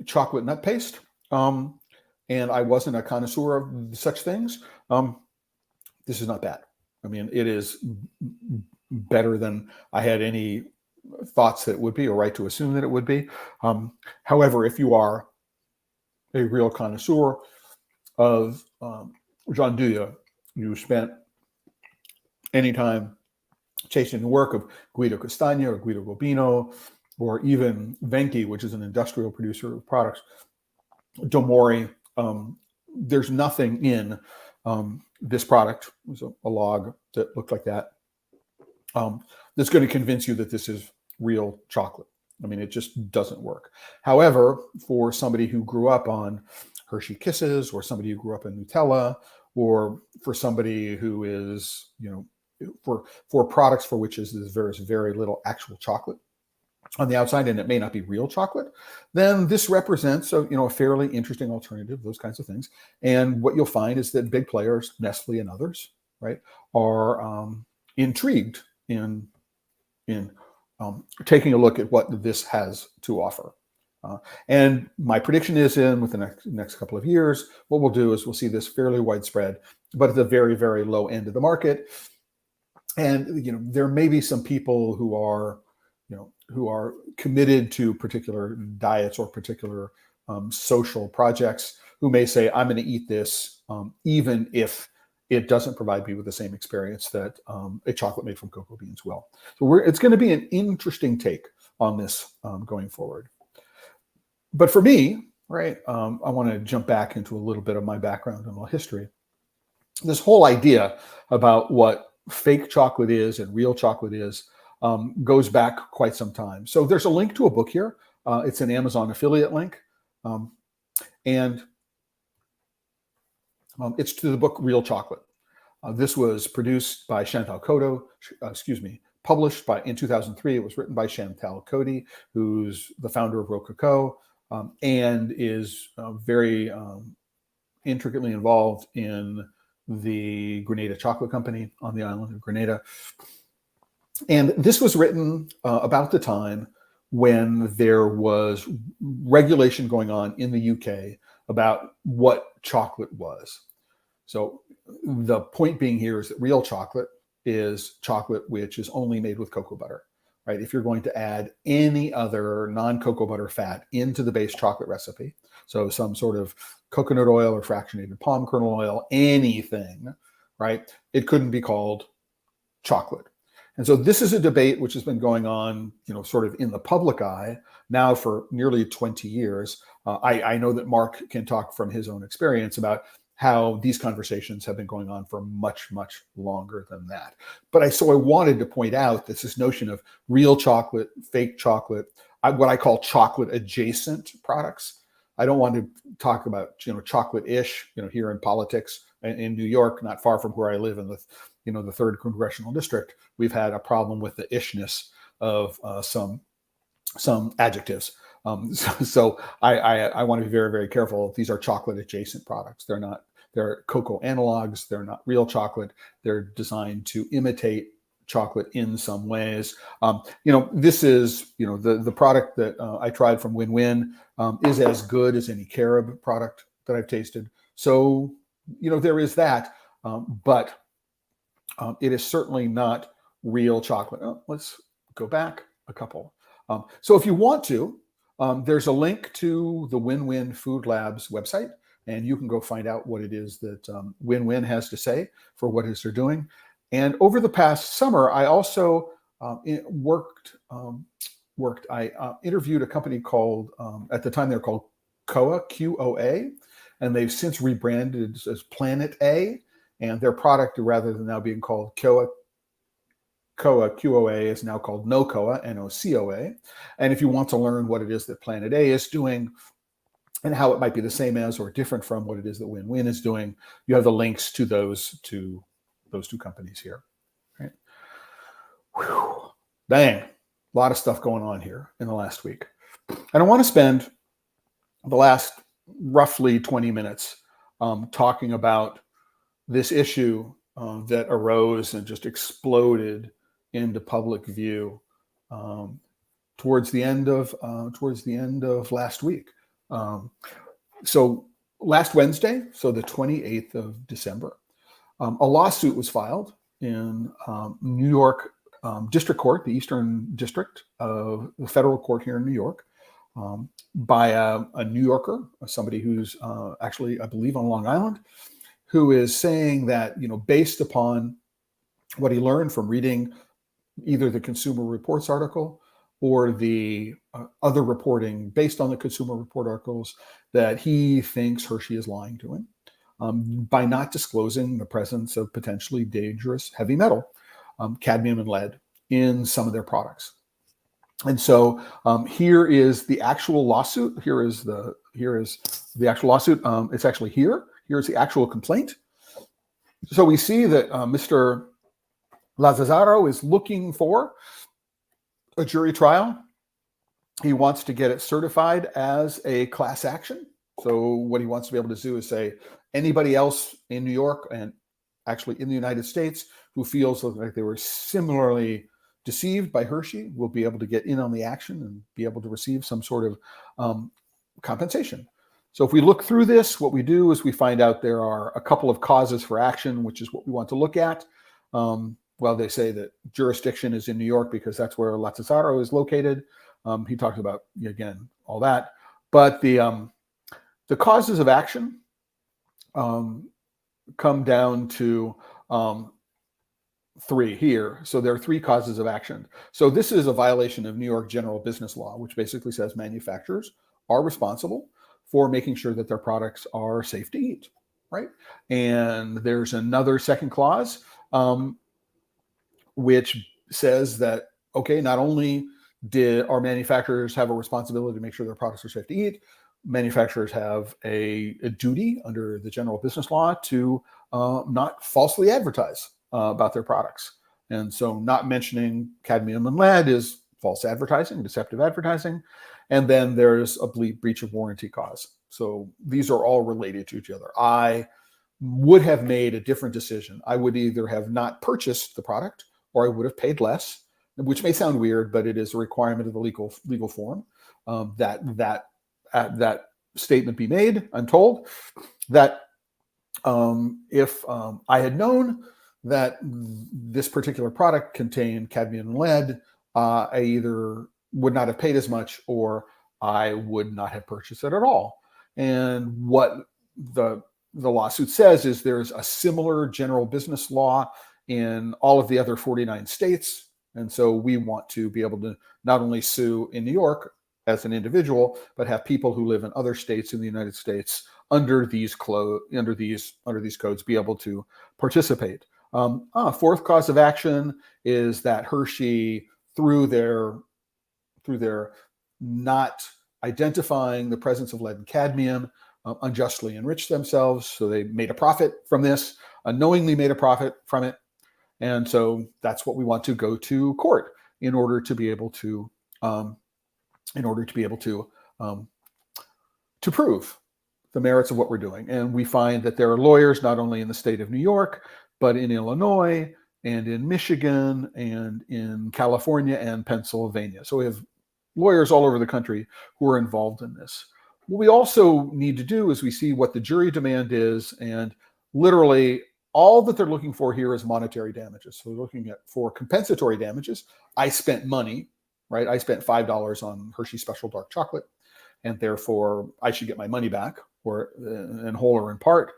chocolate nut paste, and I wasn't a connoisseur of such things, this is not bad. I mean, it is better than I had any thoughts that it would be, or right to assume that it would be. However, if you are a real connoisseur of gianduja, you spent any time chasing the work of Guido Castagna or Guido Bobino, or even Venki, which is an industrial producer of products, Domori, there's nothing in this product, it was a log that looked like that, that's going to convince you that this is real chocolate. I mean, it just doesn't work. However, for somebody who grew up on Hershey Kisses, or somebody who grew up in Nutella, or for somebody who is, for products for which there's very little actual chocolate on the outside, and it may not be real chocolate, then this represents a fairly interesting alternative, those kinds of things. And what you'll find is that big players, Nestle and others, right, are intrigued in taking a look at what this has to offer. And my prediction is with the next couple of years, what we'll do is we'll see this fairly widespread, but at the very, very low end of the market. And there may be some people who are committed to particular diets or particular social projects, who may say, I'm going to eat this even if it doesn't provide me with the same experience that a chocolate made from cocoa beans will. So it's going to be an interesting take on this going forward. But for me, right, I want to jump back into a little bit of my background and my history. This whole idea about what fake chocolate is and real chocolate is goes back quite some time. So there's a link to a book here. It's an Amazon affiliate link. And it's to the book Real Chocolate. This was produced by Chantal Cotto, published in 2003. It was written by Chantal Coady, who's the founder of Rococo, and is very intricately involved in the Grenada Chocolate Company on the island of Grenada. And this was written about the time when there was regulation going on in the UK about what chocolate was. So the point being here is that real chocolate is chocolate which is only made with cocoa butter, right? If you're going to add any other non-cocoa butter fat into the base chocolate recipe, so some sort of coconut oil or fractionated palm kernel oil, anything, right? It couldn't be called chocolate. And so this is a debate which has been going on, sort of in the public eye now for nearly 20 years. I know that Mark can talk from his own experience about how these conversations have been going on for much, much longer than that. But so I wanted to point out that this notion of real chocolate, fake chocolate, what I call chocolate adjacent products. I don't want to talk about, chocolate-ish, here in politics in New York, not far from where I live in the 3rd congressional district. We've had a problem with the ishness of some adjectives. So I want to be very, very careful. These are chocolate adjacent products. They're cocoa analogs. They're not real chocolate. They're designed to imitate chocolate in some ways. This is, the product that I tried from Win-Win is as good as any carob product that I've tasted. So, there is that, but it is certainly not real chocolate. Let's go back a couple. So if you want to, there's a link to the Win-Win Food Labs website, and you can go find out what it is that Win-Win has to say for what it is they're doing. And over the past summer, I also I interviewed a company called, at the time they were called Qoa, Q-O-A, and they've since rebranded as Planet A, and their product, rather than now being called Qoa, Q-O-A, is now called NoCoa, N-O-C-O-A. And if you want to learn what it is that Planet A is doing and how it might be the same as or different from what it is that Win-Win is doing, you have the links to those two companies here. Right? Whew. Dang, a lot of stuff going on here in the last week. And I want to spend the last roughly 20 minutes talking about this issue that arose and just exploded into public view towards the end of last week. So last Wednesday, so the 28th of December, a lawsuit was filed in New York District Court, the Eastern District of the federal court here in New York, by a New Yorker, somebody who's actually, I believe, on Long Island, who is saying that, based upon what he learned from reading either the Consumer Reports article or the other reporting based on the Consumer Report articles, that he thinks Hershey is lying to him by not disclosing the presence of potentially dangerous heavy metal, cadmium and lead, in some of their products. And so here is the actual lawsuit. Here is the actual lawsuit. It's actually here. Here's the actual complaint. So we see that Mr. Lazzaro is looking for a jury trial. He wants to get it certified as a class action. So what he wants to be able to do is say anybody else in New York and actually in the United States who feels like they were similarly deceived by Hershey will be able to get in on the action and be able to receive some sort of compensation. So if we look through this, what we do is we find out there are a couple of causes for action, which is what we want to look at. Well, they say that jurisdiction is in New York because that's where Lazzaro is located. He talks about, again, all that. But the causes of action come down to three here. So there are three causes of action. So this is a violation of New York general business law, which basically says manufacturers are responsible for making sure that their products are safe to eat, right? And there's another second clause, which says that, okay, not only did our manufacturers have a responsibility to make sure their products are safe to eat, manufacturers have a duty under the general business law to not falsely advertise about their products. And so not mentioning cadmium and lead is false advertising, deceptive advertising. And then there's a breach of warranty cause. So these are all related to each other. I would have made a different decision. I would either have not purchased the product or I would have paid less, which may sound weird, but it is a requirement of the legal form that statement be made. I'm told that if I had known that this particular product contained cadmium and lead, I either would not have paid as much or I would not have purchased it at all. And what the lawsuit says is there's a similar general business law in all of the other 49 states. And so we want to be able to not only sue in New York as an individual, but have people who live in other states in the United States under these codes be able to participate. Fourth cause of action is that Hershey, through their not identifying the presence of lead and cadmium, unjustly enriched themselves. So they made a profit from this, unknowingly made a profit from it. And so that's what we want to go to court in order to be able to prove the merits of what we're doing. And we find that there are lawyers not only in the state of New York, but in Illinois and in Michigan and in California and Pennsylvania. So we have lawyers all over the country who are involved in this. What we also need to do is we see what the jury demand is, and literally all that they're looking for here is monetary damages. So they're looking for compensatory damages. I spent money, right? I spent $5 on Hershey Special Dark Chocolate, and therefore I should get my money back, or in whole or in part.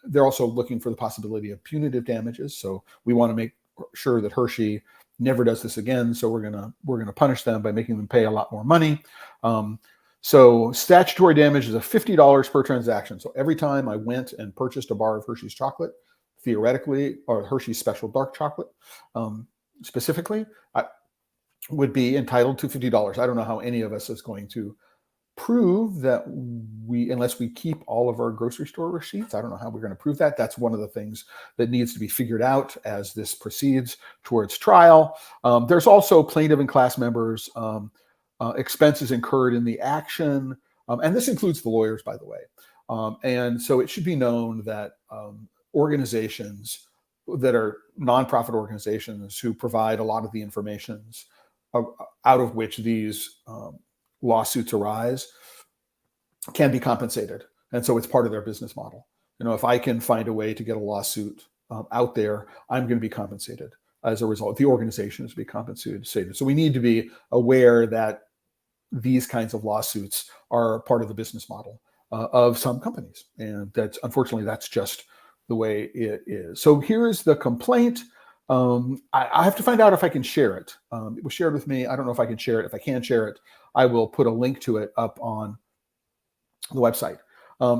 They're also looking for the possibility of punitive damages. So we want to make sure that Hershey never does this again. So we're gonna punish them by making them pay a lot more money. So statutory damage is a $50 per transaction. So every time I went and purchased a bar of Hershey's chocolate, theoretically, or Hershey's Special Dark Chocolate specifically, I would be entitled to $50. I don't know how any of us is going to prove that unless we keep all of our grocery store receipts. I don't know how we're going to prove that. That's one of the things that needs to be figured out as this proceeds towards trial. There's also plaintiff and class members' expenses incurred in the action. And this includes the lawyers, by the way. And so it should be known that organizations that are nonprofit organizations who provide a lot of the information out of which these lawsuits arise can be compensated. And so it's part of their business model. If I can find a way to get a lawsuit out there, I'm going to be compensated as a result. The organization is to be compensated. So we need to be aware that these kinds of lawsuits are part of the business model of some companies. And unfortunately, that's just the way it is. So here's the complaint. I have to find out if I can share it. It was shared with me. I don't know if I can share it. If I can share it, I will put a link to it up on the website.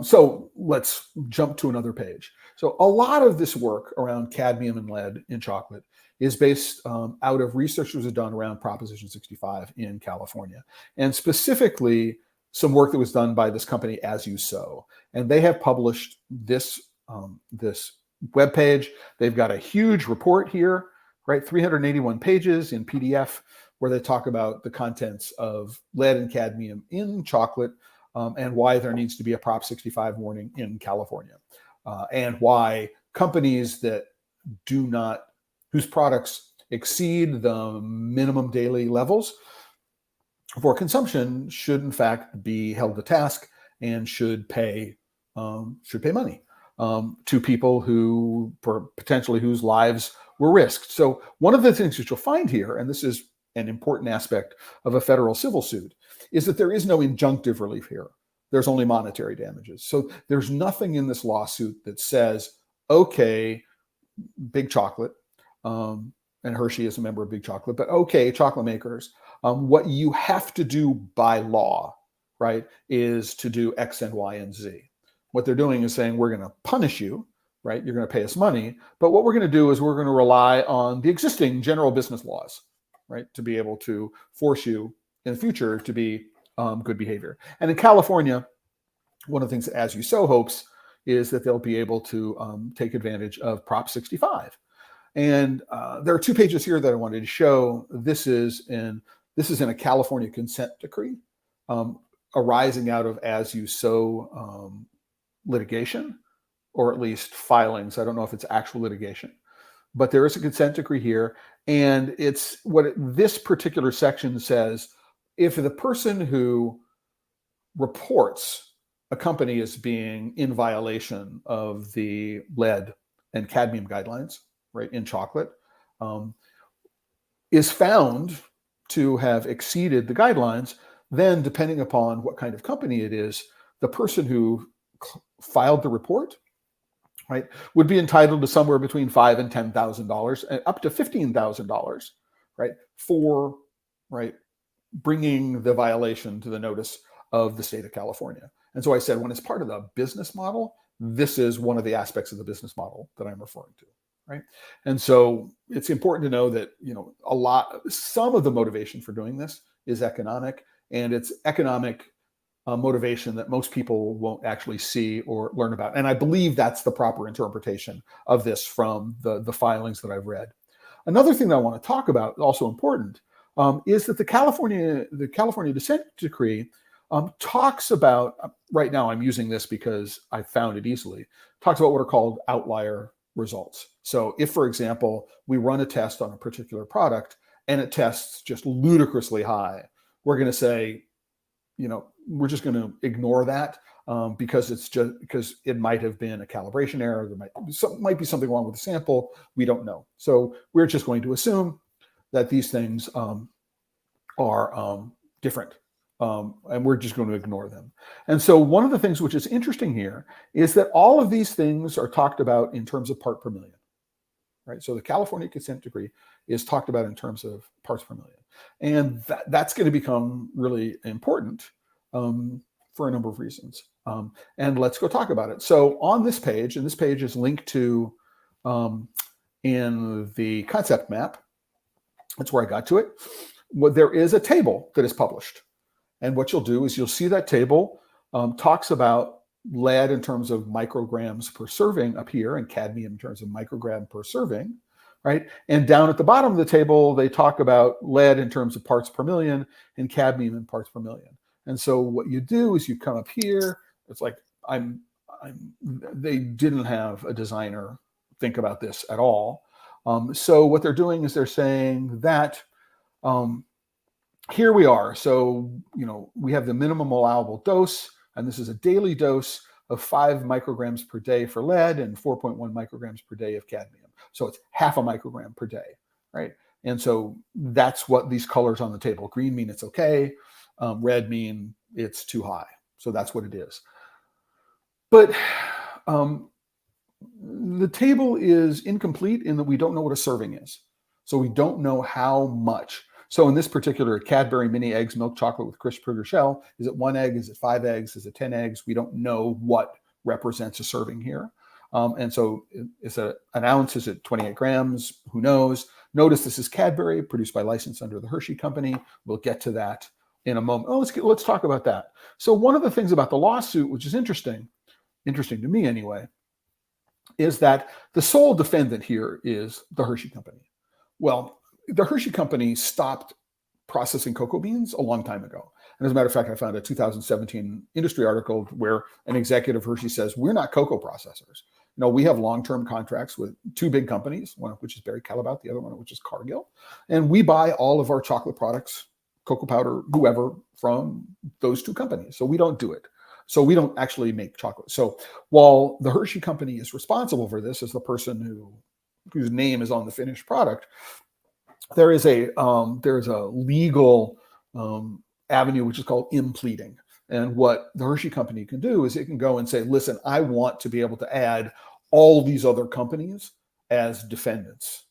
So let's jump to another page. So a lot of this work around cadmium and lead in chocolate is based out of research that was done around Proposition 65 in California, and specifically some work that was done by this company, As You Sow. And they have published this webpage. They've got a huge report here, right? 381 pages in PDF, where they talk about the contents of lead and cadmium in chocolate, and why there needs to be a Prop 65 warning in California, and why companies whose products exceed the minimum daily levels for consumption should in fact be held to task and should pay money to people whose lives were risked. So one of the things that you'll find here, and this is an important aspect of a federal civil suit, is that there is no injunctive relief here. There's only monetary damages. So there's nothing in this lawsuit that says, okay, Big Chocolate, and Hershey is a member of Big Chocolate, but okay, chocolate makers, what you have to do by law, right, is to do X and Y and Z. What they're doing is saying, we're going to punish you, right? You're going to pay us money, but what we're going to do is we're going to rely on the existing general business laws, right, to be able to force you in the future to be good behavior. And in California, one of the things that As You Sow hopes is that they'll be able to take advantage of Prop 65. And there are 2 pages here that I wanted to show. This is in a California consent decree arising out of as you sow litigation, or at least filings. I don't know if it's actual litigation, but there is a consent decree here. And it's this particular section says, if the person who reports a company as being in violation of the lead and cadmium guidelines, right, in chocolate, is found to have exceeded the guidelines, then depending upon what kind of company it is, the person who filed the report, right, would be entitled to somewhere between $5,000 and $10,000, and up to $15,000, right, for bringing the violation to the notice of the state of California. And so I said, when it's part of the business model, this is one of the aspects of the business model that I'm referring to, right? And so it's important to know that, some of the motivation for doing this is economic, and it's economic motivation that most people won't actually see or learn about. And I believe that's the proper interpretation of this from the filings that I've read. Another thing that I want to talk about, also important, is that the California Consent Decree talks about, right now I'm using this because I found it easily, talks about what are called outlier results. So if, for example, we run a test on a particular product and it tests just ludicrously high, we're going to say, we're just going to ignore that because it might have been a calibration error. There might be something wrong with the sample. We don't know. So we're just going to assume that these things are different. And we're just going to ignore them. And so one of the things which is interesting here is that all of these things are talked about in terms of part per million, right? So the California Consent Decree is talked about in terms of parts per million. And that's going to become really important for a number of reasons. And let's go talk about it. So on this page, and this page is linked to in the concept map, that's where I got to it. There is a table that is published. And what you'll do is you'll see that table talks about lead in terms of micrograms per serving up here, and cadmium in terms of microgram per serving, right? And down at the bottom of the table, they talk about lead in terms of parts per million and cadmium in parts per million. And so what you do is you come up here. It's like they didn't have a designer think about this at all. So what they're doing is they're saying that here we are. So, we have the minimum allowable dose, and this is a daily dose of 5 micrograms per day for lead and 4.1 micrograms per day of cadmium. So it's half a microgram per day, right? And so that's what these colors on the table. Green mean it's okay. Red mean it's too high. So that's what it is. But the table is incomplete in that we don't know what a serving is. So we don't know how much. So in this particular Cadbury mini eggs milk chocolate with crisp sugar shell, is it 1 egg? Is it 5 eggs? Is it 10 eggs? We don't know what represents a serving here. And so is it an ounce? Is it 28 grams? Who knows? Notice this is Cadbury, produced by license under the Hershey Company. We'll get to that in a moment. Oh, let's talk about that. So one of the things about the lawsuit, which is interesting to me anyway, is that the sole defendant here is the Hershey Company. Well, the Hershey Company stopped processing cocoa beans a long time ago. And as a matter of fact, I found a 2017 industry article where an executive Hershey says, we're not cocoa processors. We have long-term contracts with 2 big companies, one of which is Barry Callebaut, the other one of which is Cargill. And we buy all of our chocolate products, cocoa powder, whoever, from those 2 companies. So we don't do it. So we don't actually make chocolate. So while the Hershey Company is responsible for this as the person whose name is on the finished product, there is a legal avenue which is called impleading. And what the Hershey Company can do is it can go and say, listen, I want to be able to add all these other companies as defendants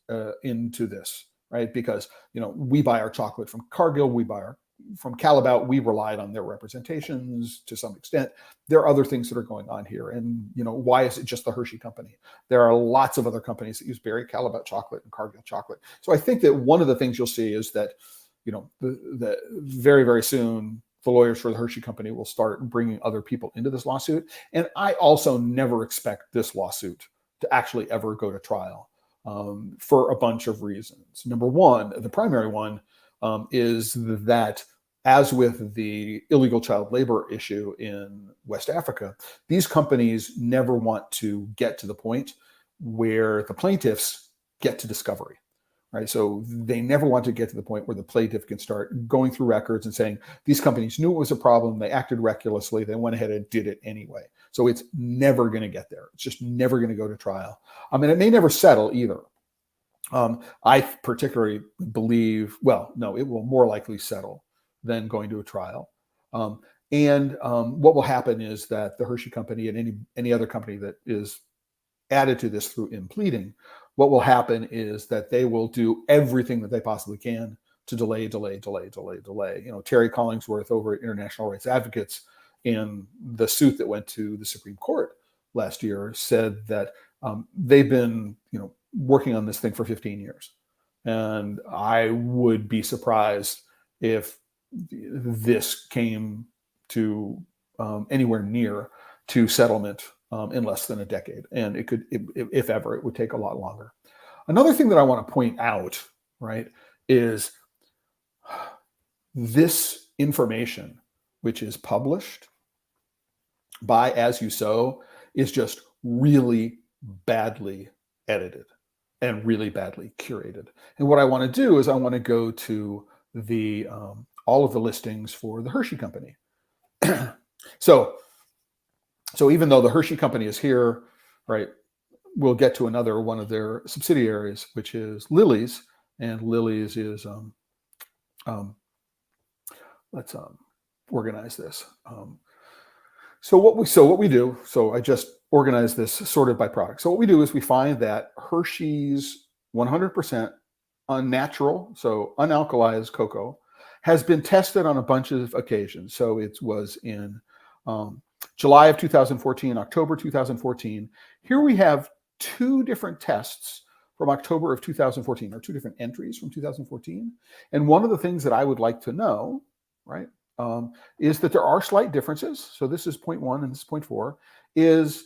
into this, right? Because we buy our chocolate from Cargill, we buy from Callebaut, we relied on their representations to some extent. There are other things that are going on here. And, why is it just the Hershey Company? There are lots of other companies that use Barry Callebaut chocolate and Cargill chocolate. So I think that one of the things you'll see is that, the very, very soon, the lawyers for the Hershey Company will start bringing other people into this lawsuit. And I also never expect this lawsuit to actually ever go to trial. for a bunch of reasons. Number one, the primary one, is that, as with the illegal child labor issue in West Africa, these companies never want to get to the point where the plaintiffs get to discovery, right? So they never want to get to the point where the plaintiff can start going through records and saying, these companies knew it was a problem, they acted recklessly, they went ahead and did it anyway. So it's never going to get there. It's just never going to go to trial. I mean, it may never settle either. I particularly believe, well, no, it will more likely settle than going to a trial. What will happen is that the Hershey company and any other company that is added to this through impleading, what will happen is that they will do everything that they possibly can to delay. You know, Terry Collingsworth over at International Rights Advocates, in the suit that went to the Supreme Court last year, said that they've been, you know, working on this thing for 15 years. And I would be surprised if this came to anywhere near to settlement in less than a decade. And it could, if ever, it would take a lot longer. Another thing that I want to point out, right, is this information, which is published by As You Sow, is just really badly edited and really badly curated. And what I want to do is I want to go to the all of the listings for the Hershey company. So even though the Hershey company is here, right, we'll get to another one of their subsidiaries, which is Lily's, and Lily's is let's organize this. So what we do, so I just organized this sorted by product. So what we do is we find that Hershey's 100% unnatural, so unalkalized cocoa, has been tested on a bunch of occasions. So it was in July of 2014, October 2014. Here we have two different tests from October of 2014, or two different entries from 2014. And one of the things that I would like to know, right, is that there are slight differences. So this is point 1 and this is point 4, is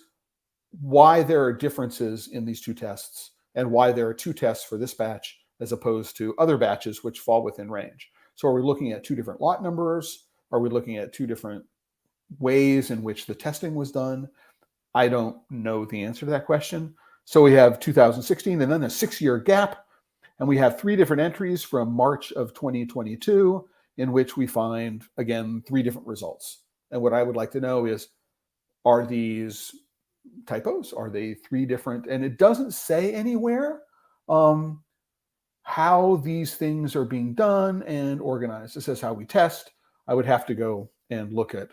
why there are differences in these two tests and why there are two tests for this batch as opposed to other batches which fall within range. So are we looking at two different lot numbers? Are we looking at two different ways in which the testing was done? I don't know the answer to that question. So we have 2016 and then a 6-year gap. And we have 3 different entries from March of 2022 in which we find, again, 3 different results. And what I would like to know is, are these typos? Are they 3 different? And it doesn't say anywhere how these things are being done and organized. It says how we test. I would have to go and look at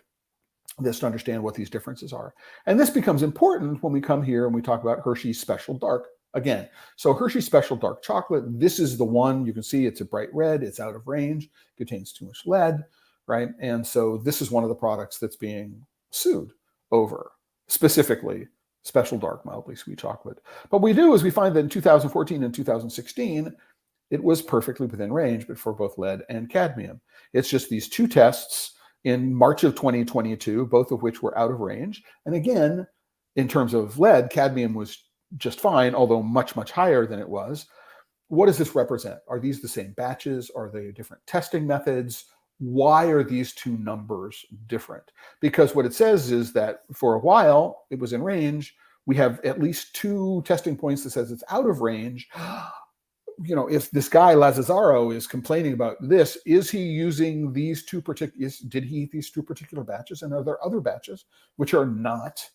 this to understand what these differences are. And this becomes important when we come here and we talk about Hershey's Special Dark again. So Hershey's Special Dark Chocolate, this is the one, you can see it's a bright red, it's out of range, contains too much lead, right? And so this is one of the products that's being sued over, specifically Special Dark Mildly Sweet Chocolate. But what we do is we find that in 2014 and 2016, it was perfectly within range, but for both lead and cadmium. It's just these 2 tests in March of 2022, both of which were out of range. And again, in terms of lead, cadmium was just fine, although much, much higher than it was. What does this represent? Are these the same batches? Are they different testing methods? Why are these 2 numbers different? Because what it says is that for a while, it was in range. We have at least 2 testing points that says it's out of range. You know, if this guy Lazaro is complaining about this, is he using these 2 particular, did he eat these 2 particular batches? And are there other batches which are not,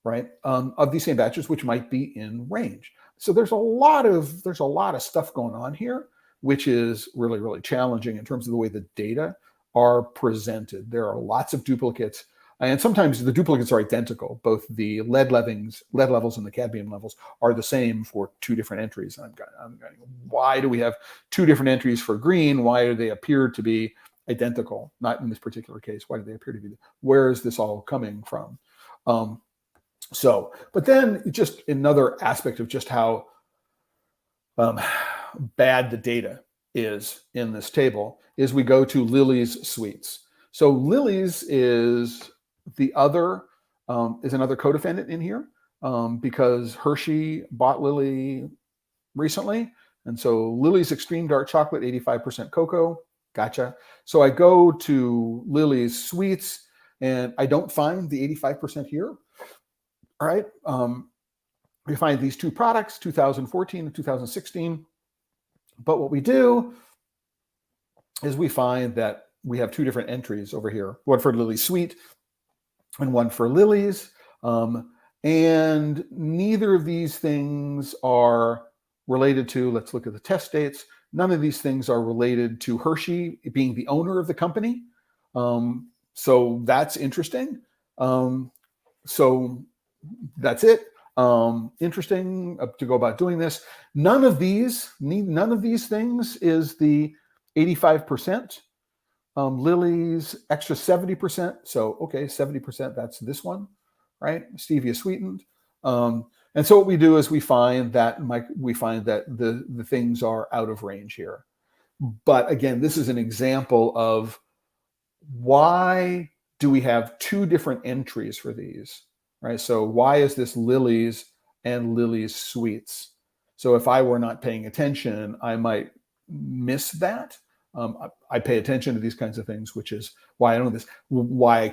right, of these same batches which might be in range? So there's a lot of stuff going on here, which is really, really challenging in terms of the way the data are presented. There are lots of duplicates, and sometimes the duplicates are identical. Both the lead levels and the cadmium levels are the same for 2 different entries. And I'm going, why do we have 2 different entries for green? Why do they appear to be identical? Not in this particular case. Why do they appear to be? Where is this all coming from? But then just another aspect of just how bad the data is in this table is we go to Lily's Sweets. So Lily's is the other, is another co-defendant in here because Hershey bought Lily recently. And so Lily's Extreme Dark Chocolate, 85% cocoa. Gotcha. So I go to Lily's Sweets and I don't find the 85% here. All right. We find these two products, 2014 and 2016. But what we do is we find that we have two different entries over here, one for Lily's Sweet and one for Lily's. And neither of these things are related to, let's look at the test dates. None of these things are related to Hershey being the owner of the company. So that's interesting. So that's it. Interesting to go about doing this. None of these things is the 85%. Lily's extra 70%. So okay, 70%. That's this one, right? Stevia sweetened. And so what we do is we find that the things are out of range here. But again, this is an example of why do we have two different entries for these, right? So why is this Lily's and Lily's Sweets? So if I were not paying attention, I might miss that. I pay attention to these kinds of things, which is why I know this, why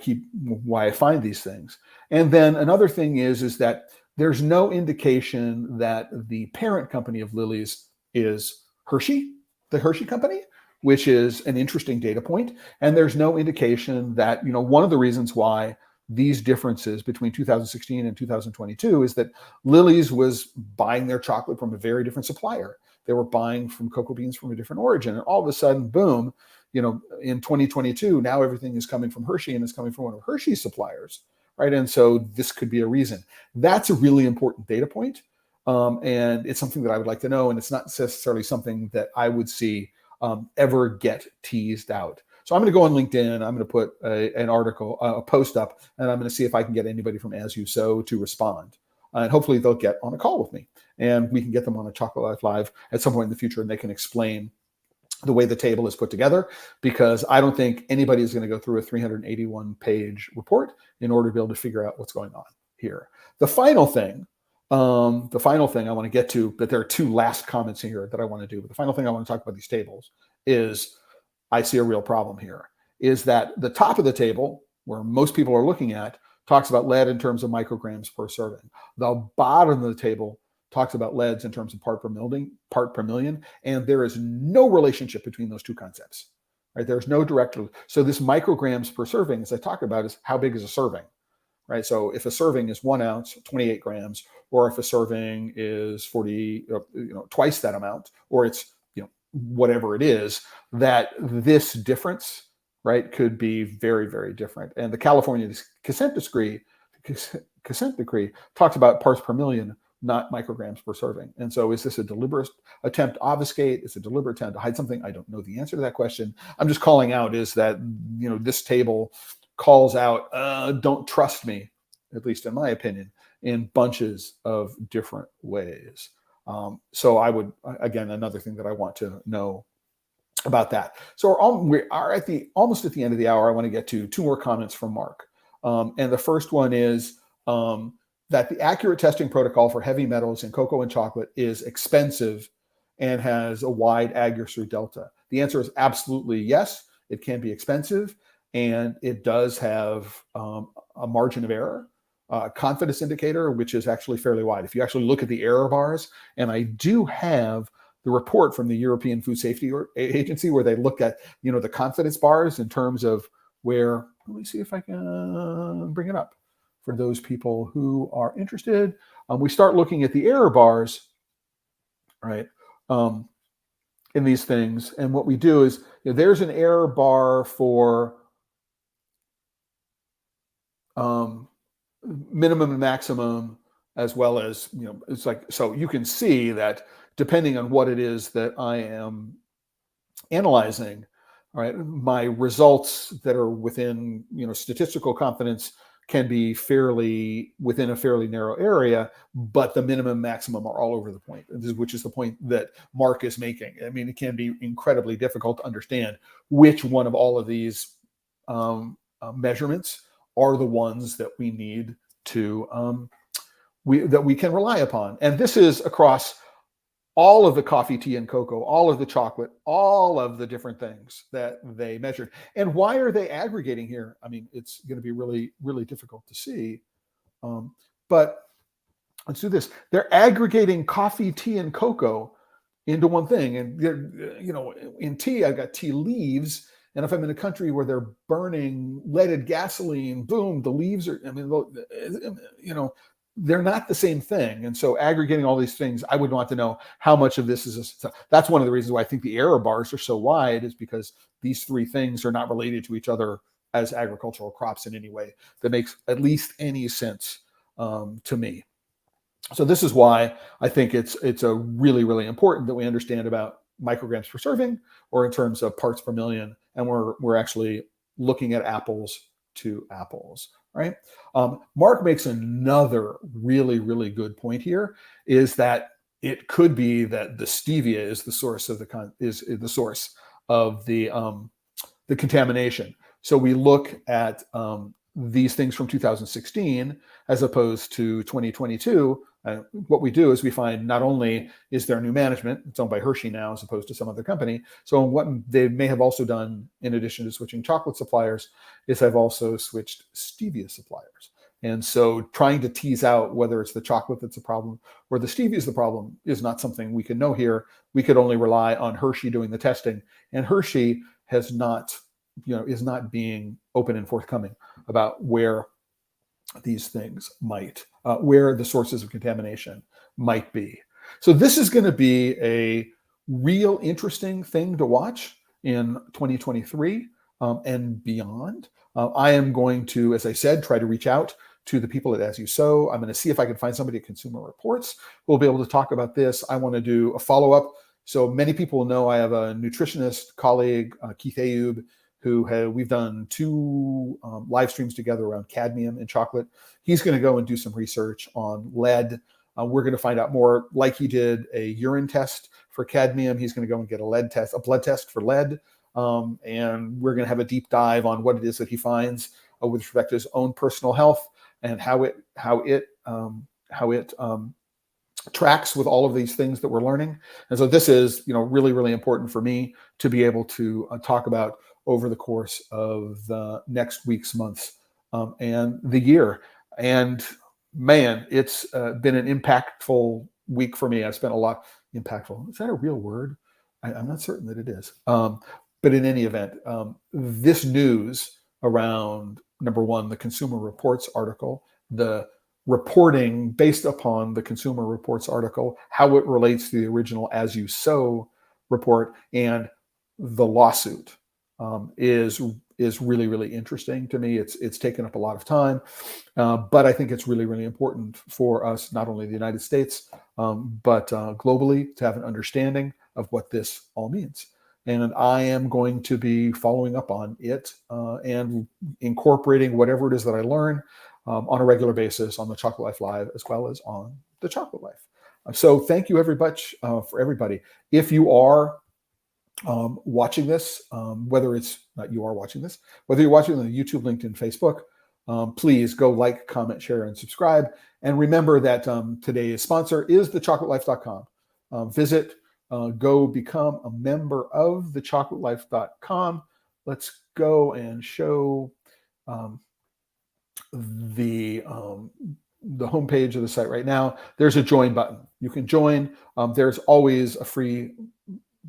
I find these things. And then another thing is that there's no indication that the parent company of Lily's is Hershey, the Hershey company, which is an interesting data point. And there's no indication that, one of the reasons why these differences between 2016 and 2022 is that Lily's was buying their chocolate from a very different supplier. They were buying from cocoa beans from a different origin. And all of a sudden, boom, in 2022, now everything is coming from Hershey and it's coming from one of Hershey's suppliers, right? And so this could be a reason. That's a really important data point. And it's something that I would like to know. And it's not necessarily something that I would see ever get teased out. So I'm going to go on LinkedIn. I'm going to put an article, a post up, and I'm going to see if I can get anybody from As You Sow to respond. And hopefully they'll get on a call with me and we can get them on a Chocolate Life Live at some point in the future and they can explain the way the table is put together, because I don't think anybody is going to go through a 381-page report in order to be able to figure out what's going on here. The final thing I want to get to, but there are two last comments here that I want to do. But the final thing I want to talk about these tables is I see a real problem here, is that the top of the table, where most people are looking at, talks about lead in terms of micrograms per serving. The bottom of the table talks about leads in terms of part per million, and there is no relationship between those two concepts, right? There's no direct. So this micrograms per serving, as I talk about, is how big is a serving, right? So if a serving is 1 ounce, 28 grams, or if a serving is 40, twice that amount, or it's whatever it is, that this difference, right, could be very, very different. And the California consent decree talks about parts per million, not micrograms per serving. And so is this a deliberate attempt to obfuscate? Is it a deliberate attempt to hide something? I don't know the answer to that question. I'm just calling out is that, this table calls out, don't trust me, at least in my opinion, in bunches of different ways. So I would, again, another thing that I want to know about that. So we are almost at the end of the hour. I want to get to two more comments from Mark. And the first one is that the accurate testing protocol for heavy metals in cocoa and chocolate is expensive and has a wide accuracy delta. The answer is absolutely yes. It can be expensive and it does have a margin of error. Confidence indicator, which is actually fairly wide. If you actually look at the error bars, and I do have the report from the European Food Safety Agency where they look at, the confidence bars in terms of where, let me see if I can bring it up for those people who are interested. We start looking at the error bars, right, in these things. And what we do is, there's an error bar for minimum and maximum, as well as, it's like, so you can see that depending on what it is that I am analyzing, right, my results that are within, statistical confidence can be fairly within a fairly narrow area, but the minimum maximum are all over the point, which is the point that Mark is making. I mean, it can be incredibly difficult to understand which one of all of these measurements are the ones that we need to that we can rely upon. And this is across all of the coffee, tea, and cocoa, all of the chocolate, all of the different things that they measured. And why are they aggregating here? I mean, it's going to be really, really difficult to see. But let's do this. They're aggregating coffee, tea, and cocoa into one thing. And in tea, I've got tea leaves. And if I'm in a country where they're burning leaded gasoline, boom, the leaves are, they're not the same thing. And so aggregating all these things, I would want to know how much of this is, that's one of the reasons why I think the error bars are so wide, is because these three things are not related to each other as agricultural crops in any way that makes at least any sense to me. So this is why I think it's a really, really important that we understand about micrograms per serving, or in terms of parts per million, and we're actually looking at apples to apples, right? Mark makes another really, really good point here, is that it could be that the stevia is the source of the contamination. So we look at these things from 2016 as opposed to 2022. What we do is we find not only is there new management, it's owned by Hershey now as opposed to some other company. So what they may have also done, in addition to switching chocolate suppliers, is have also switched stevia suppliers. And so trying to tease out whether it's the chocolate that's a problem or the stevia is the problem is not something we can know here. We could only rely on Hershey doing the testing. And Hershey has not, is not being open and forthcoming about where these things might, where the sources of contamination might be. So this is going to be a real interesting thing to watch in 2023 and beyond. I am going to, as I said, try to reach out to the people at As You Sow. I'm going to see if I can find somebody at Consumer Reports who will be able to talk about this. I want to do a follow-up. So many people know I have a nutritionist colleague, Keith Ayub, we've done 2 live streams together around cadmium in chocolate. He's going to go and do some research on lead. We're going to find out more, like he did a urine test for cadmium. He's going to go and get a blood test for lead. And we're going to have a deep dive on what it is that he finds with respect to his own personal health and how it tracks with all of these things that we're learning. And so this is, really, really important for me to be able to talk about over the course of the next weeks, months, and the year. And man, it's been an impactful week for me. I spent a lot. Impactful, is that a real word? I'm not certain that it is. But in any event, this news around, number one, the Consumer Reports article, the reporting based upon the Consumer Reports article, how it relates to the original As You Sow report, and the lawsuit is really, really interesting to me. It's taken up a lot of time, but I think it's really, really important for us, not only the United States, but globally, to have an understanding of what this all means. And I am going to be following up on it and incorporating whatever it is that I learn on a regular basis on the Chocolate Life Live, as well as on the Chocolate Life. So thank you very much for everybody. If you are watching this, whether you're watching on YouTube, LinkedIn, Facebook, please go like, comment, share, and subscribe. And remember that today's sponsor is TheChocolateLife.com. Visit, go become a member of TheChocolateLife.com. Let's go and show the homepage of the site right now. There's a join button. You can join. There's always a free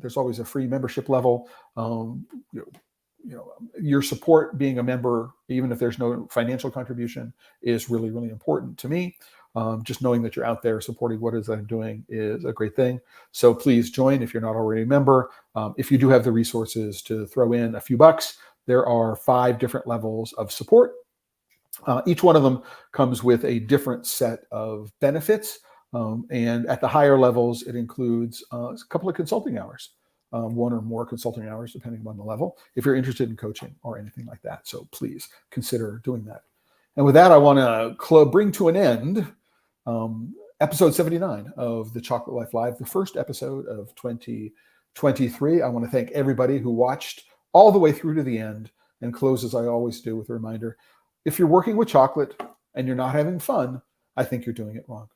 membership level. Your support, being a member, even if there's no financial contribution, is really, really important to me. Just knowing that you're out there supporting what it is I'm doing is a great thing. So please join if you're not already a member. If you do have the resources to throw in a few bucks, there are 5 different levels of support. Each one of them comes with a different set of benefits. And at the higher levels, it includes a couple of consulting hours, 1 or more consulting hours, depending on the level, if you're interested in coaching or anything like that. So please consider doing that. And with that, I want to bring to an end episode 79 of the Chocolate Life Live, the first episode of 2023. I want to thank everybody who watched all the way through to the end, and close, as I always do, with a reminder: if you're working with chocolate and you're not having fun, I think you're doing it wrong.